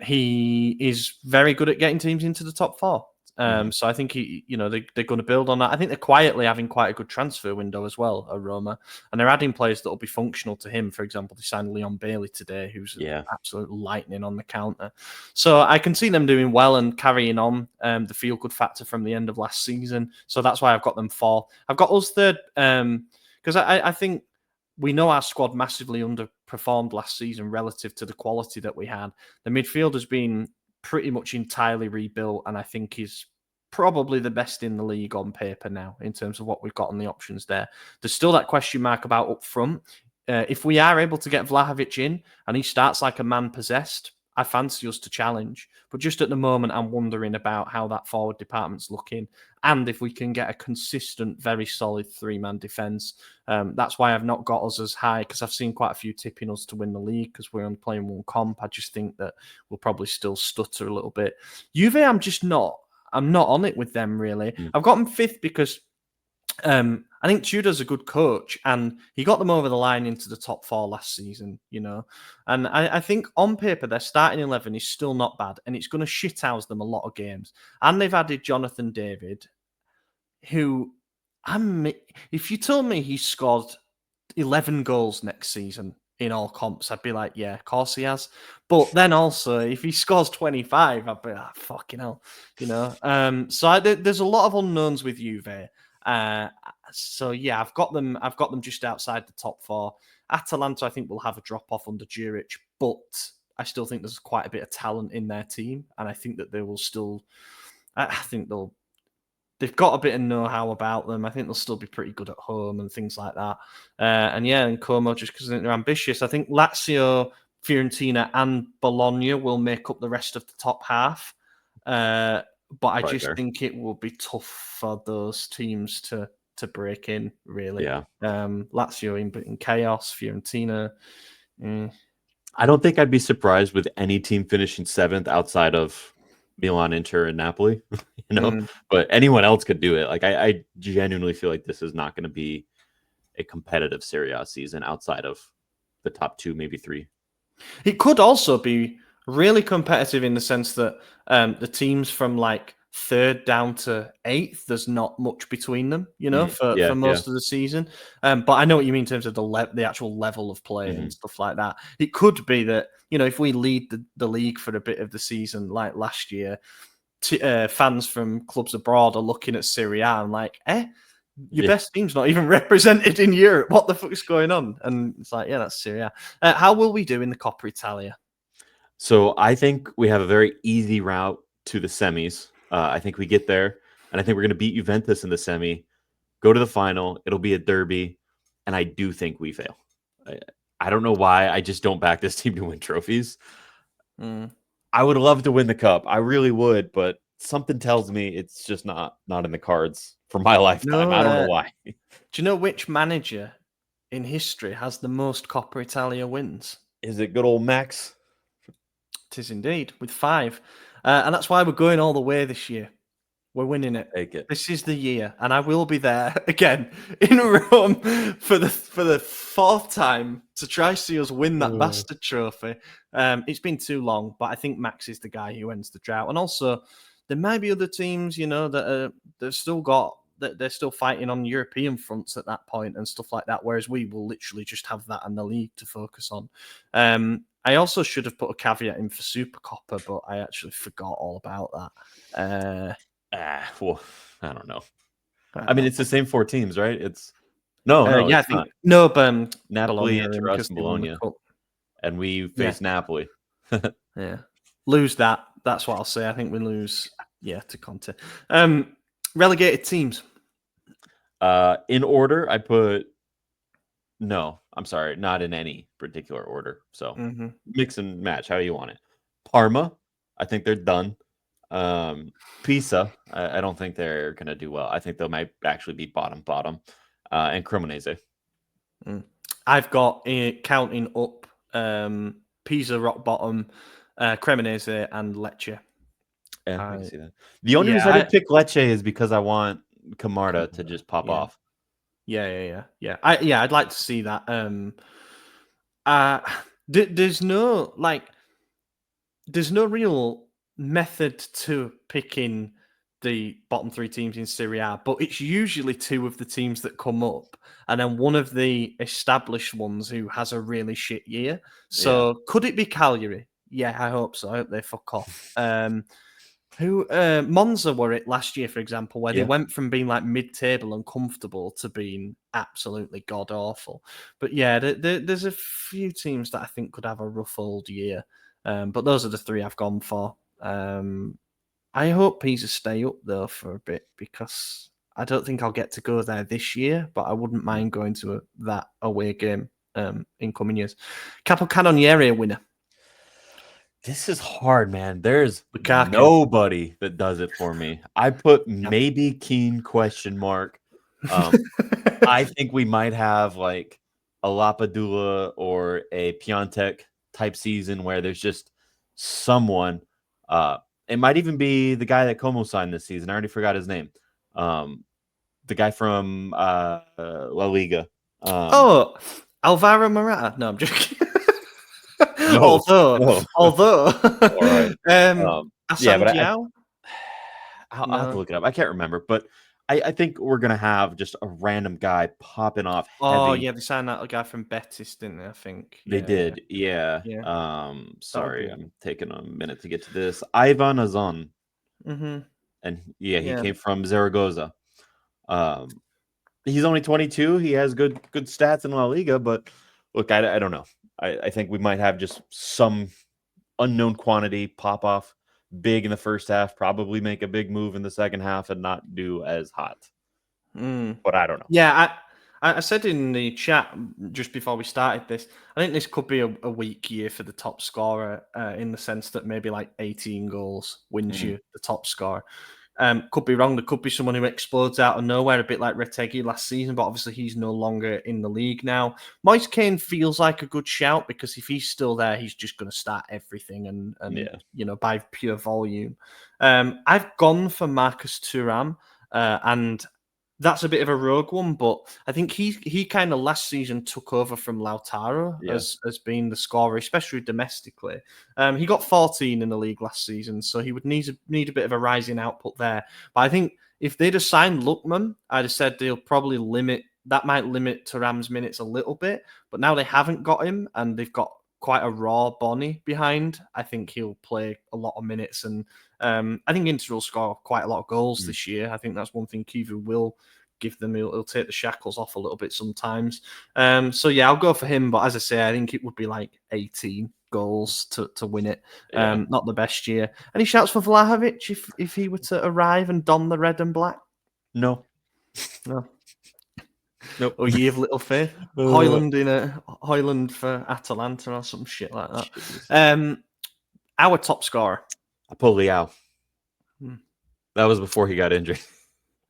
He is very good at getting teams into the top 4. So I think they're going to build on that. I think they're quietly having quite a good transfer window as well at Roma, and they're adding players that will be functional to him. For example, they signed Leon Bailey today, who's absolute lightning on the counter. So I can see them doing well and carrying on the feel-good factor from the end of last season. So that's why I've got them 4th. I've got us 3rd because I think we know our squad massively underperformed last season relative to the quality that we had. The midfield has been pretty much entirely rebuilt, and I think is probably the best in the league on paper now in terms of what we've got on the options there. There's still that question mark about up front. If we are able to get Vlahovic in and he starts like a man possessed, I fancy us to challenge. But just at the moment, I'm wondering about how that forward department's looking and if we can get a consistent, very solid 3-man defence. That's why I've not got us as high, because I've seen quite a few tipping us to win the league because we're only playing one comp. I just think that we'll probably still stutter a little bit. Juve, I'm not on it with them, really. I've got them 5th because I think Tudor's a good coach, and he got them over the line into the top 4 last season, And I think on paper, their starting 11 is still not bad, and it's going to shithouse them a lot of games. And they've added Jonathan David, who, if you told me he scored 11 goals next season in all comps, I'd be like, yeah, of course he has. But then also, if he scores 25, I'd be like, fucking hell, So there's a lot of unknowns with Juve. So yeah, I've got them just outside the top 4. Atalanta, I think, will have a drop off under Juric, but I still think there's quite a bit of talent in their team, and I think that they will still. I think they've got a bit of know-how about them. I think they'll still be pretty good at home and things like that. And Como, just because they're ambitious. I think Lazio, Fiorentina, and Bologna will make up the rest of the top half. But I just think it will be tough for those teams to break in, really. Yeah. Lazio in chaos, Fiorentina. I don't think I'd be surprised with any team finishing 7th outside of Milan, Inter, and Napoli, but anyone else could do it. Like, I genuinely feel like this is not going to be a competitive Serie A season outside of the top 2, maybe 3. It could also be really competitive in the sense that the teams from like 3rd down to 8th, there's not much between them, for most of the season. But I know what you mean in terms of the actual level of play and stuff like that. It could be that, if we lead the league for a bit of the season, like last year, fans from clubs abroad are looking at Serie A and like, your best team's not even represented in Europe. What the fuck is going on? And it's like, yeah, that's Serie A. How will we do in the Coppa Italia? So I think we have a very easy route to the semis. I think we get there, and I think we're going to beat Juventus in the semi, go to the final. It'll be a derby, and I do think we fail. I don't know why. I just don't back this team to win trophies. I would love to win the cup. I really would, but something tells me it's just not in the cards for my lifetime. I don't know why. Do you know which manager in history has the most Coppa Italia wins? Is it good old Max? It is indeed, with 5. And that's why we're going all the way this year. We're winning it. Take it. This is the year, and I will be there again in Rome for the 4th time to try see us win that bastard trophy. It's been too long, but I think Max is the guy who ends the drought. And also, there might be other teams, that they've still got that they're still fighting on European fronts at that point and stuff like that. Whereas we will literally just have that in the league to focus on. I also should have put a caveat in for Super Coppa, but I actually forgot all about that. Well, I don't know. I mean, it's the same 4 teams, right? It's no, yeah, it's I think not. no, but Napoli, Inter, us, and Bologna, and we face Napoli. Yeah, lose that. That's what I'll say. I think we lose. Yeah, to Conte. Relegated teams. In order, I put. No, I'm sorry, not in any particular order. So mix and match how you want it. Parma, I think they're done. Pisa, I don't think they're going to do well. I think they might actually be bottom. And Cremonese. I've got counting up Pisa rock bottom, Cremonese and Lecce. Yeah, I can see that. The only reason I didn't pick Lecce is because I want Camarda to just pop off. Yeah. I'd like to see that. There's no real method to picking the bottom 3 teams in Serie A, but it's usually 2 of the teams that come up, and then one of the established ones who has a really shit year. So could it be Cagliari? Yeah, I hope so. I hope they fuck off. Monza were it last year, for example, where they went from being like mid-table and comfortable to being absolutely god-awful. But yeah, there's a few teams that I think could have a rough old year. But those are the 3 I've gone for. I hope Pisa stay up though for a bit, because I don't think I'll get to go there this year, but I wouldn't mind going to that away game in coming years. Capocannoniere winner. This is hard, man. There's Lukaku. nobody that does it for me. I put maybe Keane question mark. I think we might have like a Lapadula or a Piontek type season where there's just someone. It might even be the guy that Como signed this season. I already forgot his name. The guy from La Liga. Alvaro Morata. No, I'm joking. No, although, all right. Diao? I'll have to look it up. I can't remember, but I think we're gonna have just a random guy popping off. Oh heavy. yeah, they signed that guy from Betis, didn't they? I think They did. Yeah. Sorry, I'm taking a minute to get to this. Ivan Azon. Mm-hmm. And he came from Zaragoza. He's only 22. He has good stats in La Liga, but look, I don't know. I think we might have just some unknown quantity pop off big in the first half, probably make a big move in the second half and not do as hot. But I don't know. Yeah, I said in the chat just before we started this, I think this could be a weak year for the top scorer in the sense that maybe like 18 goals wins you the top scorer. Could be wrong. There could be someone who explodes out of nowhere, a bit like Retegui last season, but obviously he's no longer in the league now. Moise Kean feels like a good shout because if he's still there, he's just going to start everything and by pure volume. I've gone for Marcus Thuram, and that's a bit of a rogue one, but I think he kind of last season took over from Lautaro as being the scorer, especially domestically. He got 14 in the league last season, so he would need a bit of a rising output there. But I think if they'd have signed Lookman, I'd have said they'll probably limit Thuram's minutes a little bit. But now they haven't got him, and they've got quite a raw Bonnie behind. I think he'll play a lot of minutes, and I think Inter will score quite a lot of goals this year. I think that's one thing Kivu will give them. He'll take the shackles off a little bit sometimes. So yeah, I'll go for him. But as I say, I think it would be like 18 goals to win it. Not the best year. Any shouts for Vlahovic if he were to arrive and don the red and black? No. Nope. Or you have little faith. Hoyland for Atalanta or some shit like that. Our top scorer. I pulled Leao. That was before he got injured.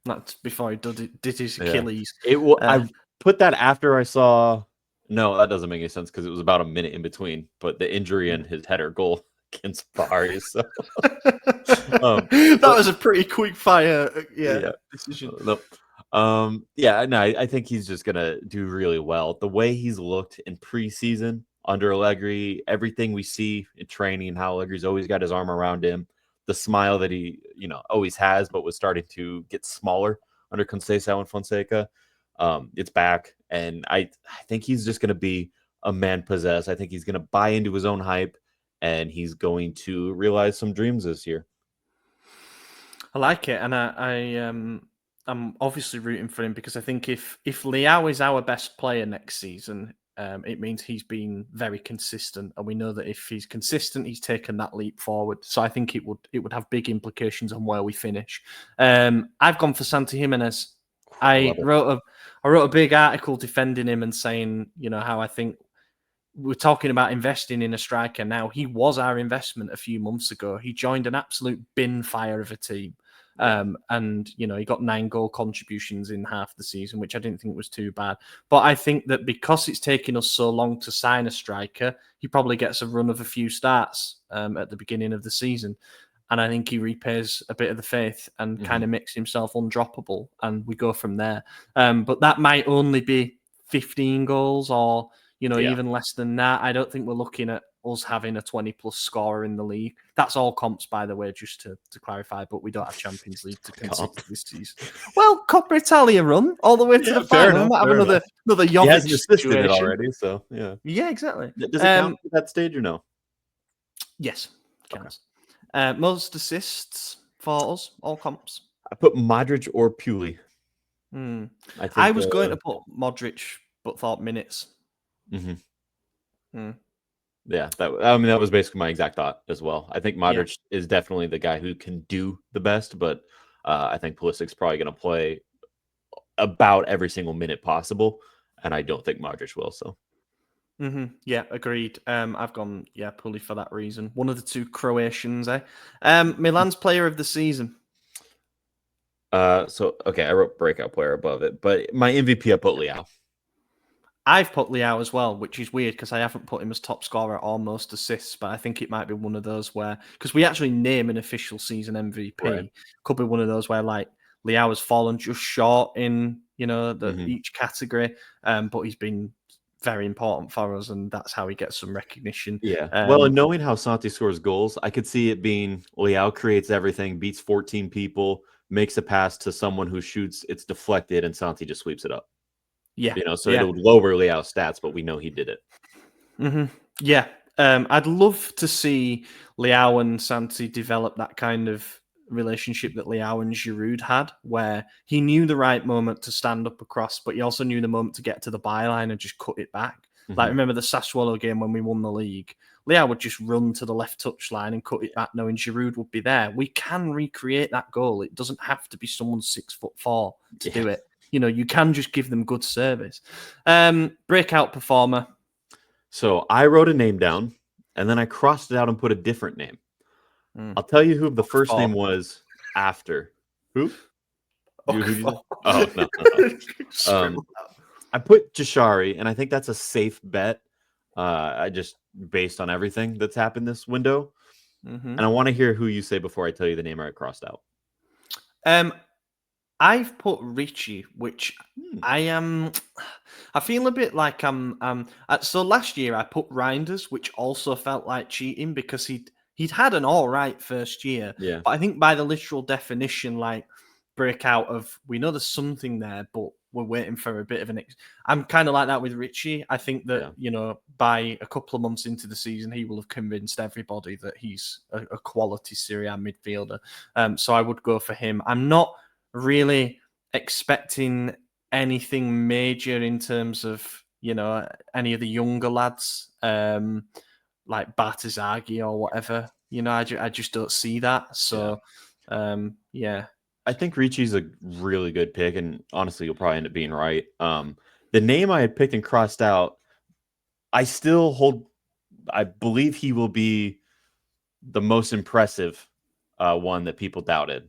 That's before he did his Achilles. I put that after I saw. No, that doesn't make any sense because it was about a minute in between. But the injury and his header goal against Bari. So that was a pretty quick fire. Decision. Nope. I think he's just gonna do really well. The way he's looked in preseason under Allegri, everything we see in training, how Allegri's always got his arm around him, the smile that he always has, but was starting to get smaller under Conceição and Fonseca. It's back, and I think he's just gonna be a man possessed. I think he's gonna buy into his own hype, and he's going to realize some dreams this year. I like it, and I'm obviously rooting for him because I think if Leao is our best player next season, it means he's been very consistent, and we know that if he's consistent, he's taken that leap forward. So I think it would have big implications on where we finish. I've gone for Santi Jimenez. I wrote a big article defending him and saying, how I think we're talking about investing in a striker now. He was our investment a few months ago. He joined an absolute bin fire of a team. And he got 9 goal contributions in half the season, which I didn't think was too bad. But I think that because it's taken us so long to sign a striker, he probably gets a run of a few starts at the beginning of the season. And I think he repays a bit of the faith and kind of makes himself undroppable, and we go from there. But that might only be 15 goals or even less than that. I don't think we're looking at us having a 20-plus scorer in the league. That's all comps, by the way, just to clarify, but we don't have Champions League to consider this season. Well, Coppa Italia run all the way to the final. We might have another He hasn't Jovic assisted situation. it already, so yeah. Yeah, exactly. Does it count at that stage or no? Yes, counts. Okay. Most assists for us, all comps. I put Modric or Puli. I was going to put Modric, but thought minutes. Yeah, that was basically my exact thought as well. I think Modric is definitely the guy who can do the best, but I think Pulisic's probably going to play about every single minute possible, and I don't think Modric will. So, yeah, agreed. I've gone Puli for that reason. One of the two Croatians, Milan's player of the season. I wrote breakout player above it, but my MVP I put Leao. I've put Leao as well, which is weird because I haven't put him as top scorer or most assists, but I think it might be one of those where, because we actually name an official season MVP, right. Could be one of those where like Leao has fallen just short in, each category, but he's been very important for us, and that's how he gets some recognition. Yeah. And knowing how Santi scores goals, I could see it being Leao creates everything, beats 14 people, makes a pass to someone who shoots, it's deflected, and Santi just sweeps it up. Yeah. It would lower Leao's stats, but we know he did it. Yeah. I'd love to see Leao and Santi develop that kind of relationship that Leao and Giroud had, where he knew the right moment to stand up across, but he also knew the moment to get to the byline and just cut it back. Like, remember the Sassuolo game when we won the league? Leao would just run to the left touchline and cut it back, knowing Giroud would be there. We can recreate that goal. It doesn't have to be someone 6'4" to do it. You can just give them good service. Breakout performer. So I wrote a name down, and then I crossed it out and put a different name. I'll tell you who the first name was after. Who? No. I put Jashari, and I think that's a safe bet. I just based on everything that's happened this window. And I want to hear who you say before I tell you the name I crossed out. I've put Richie, which I feel a bit like so last year I put Reinders, which also felt like cheating because he'd had an all right first year. Yeah. But I think by the literal definition, like breakout of, we know there's something there, but we're waiting for a bit of I'm kind of like that with Richie. I think that, by a couple of months into the season, he will have convinced everybody that he's a quality Serie A midfielder. So I would go for him. I'm not really expecting anything major in terms of, any of the younger lads, like Bartazagi or whatever. I just don't see that. So, I think Ricci's a really good pick, and honestly, you'll probably end up being right. The name I had picked and crossed out, I believe he will be the most impressive one that people doubted.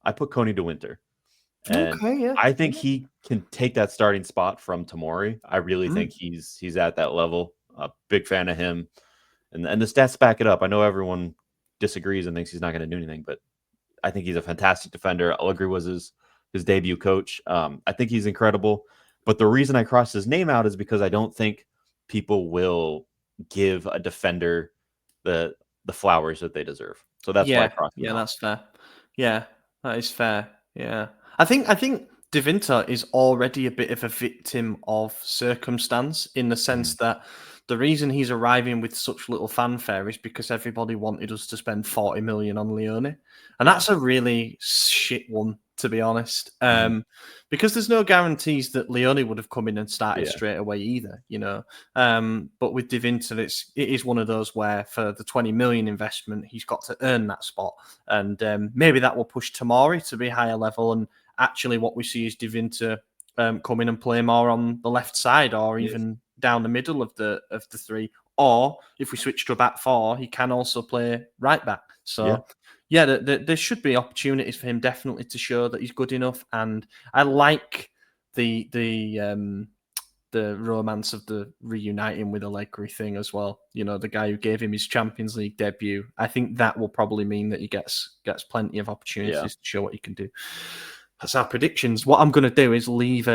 I put Coney de Winter. And I think he can take that starting spot from Tomori. I really think he's at that level. A big fan of him. And the stats back it up. I know everyone disagrees and thinks he's not going to do anything, but I think he's a fantastic defender. Allegri was his debut coach. I think he's incredible. But the reason I crossed his name out is because I don't think people will give a defender the flowers that they deserve. So that's why I crossed him out. That's fair. Yeah, that is fair. Yeah. I think De Winter is already a bit of a victim of circumstance in the sense that the reason he's arriving with such little fanfare is because everybody wanted us to spend 40 million on Leone. And that's a really shit one, to be honest. Because there's no guarantees that Leone would have come in and started straight away either, But with De Winter, it is one of those where for the 20 million investment, he's got to earn that spot. And maybe that will push Tomori to be higher level. And actually what we see is De Winter come in and play more on the left side or even down the middle of the three. Or if we switch to a back four, he can also play right back. So there should be opportunities for him definitely to show that he's good enough. And I like the romance of the reuniting with Allegri thing as well. The guy who gave him his Champions League debut. I think that will probably mean that he gets plenty of opportunities to show what he can do. That's our predictions. What I'm going to do is leave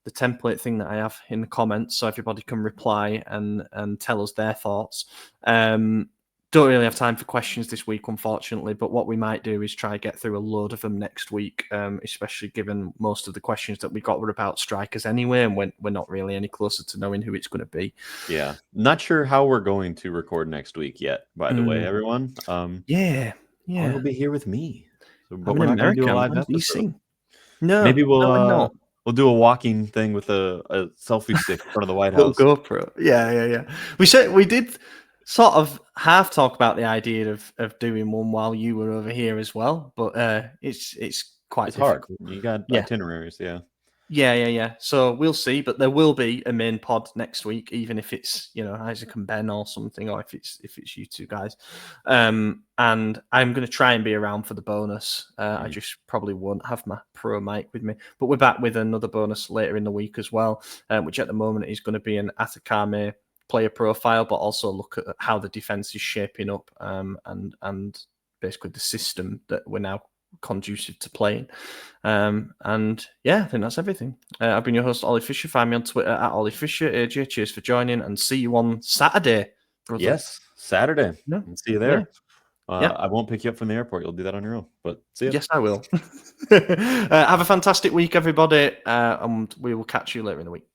the template thing that I have in the comments, so everybody can reply and tell us their thoughts. Don't really have time for questions this week, unfortunately, but what we might do is try to get through a load of them next week, especially given most of the questions that we got were about strikers anyway, and we're not really any closer to knowing who it's going to be. Yeah. Not sure how we're going to record next week yet, by the way, everyone. Yeah. You'll be here with me. So, but I'm we're in not going to do a America. live I'm episode. DC. No, Maybe I'm not. we'll do a walking thing with a selfie stick in front of the White Little House. GoPro. Yeah. We did sort of half talk about the idea of doing one while you were over here as well, but it's quite difficult. Hard. You got itineraries, yeah. Yeah. So we'll see, but there will be a main pod next week, even if it's Isaac and Ben or something, or if it's you two guys. And I'm going to try and be around for the bonus. I just probably won't have my pro mic with me, but we're back with another bonus later in the week as well, which at the moment is going to be an Atakame player profile, but also look at how the defense is shaping up, and basically the system that we're now conducive to playing. And yeah, I think that's everything. I've been your host, Ollie Fisher. Find me on Twitter at Ollie Fisher. AJ, cheers for joining, and see you on Saturday, brother. Yes, Saturday. No. See you there. Yeah. I won't pick you up from the airport. You'll do that on your own, but see you. Yes, I will. Have a fantastic week, everybody, and we will catch you later in the week.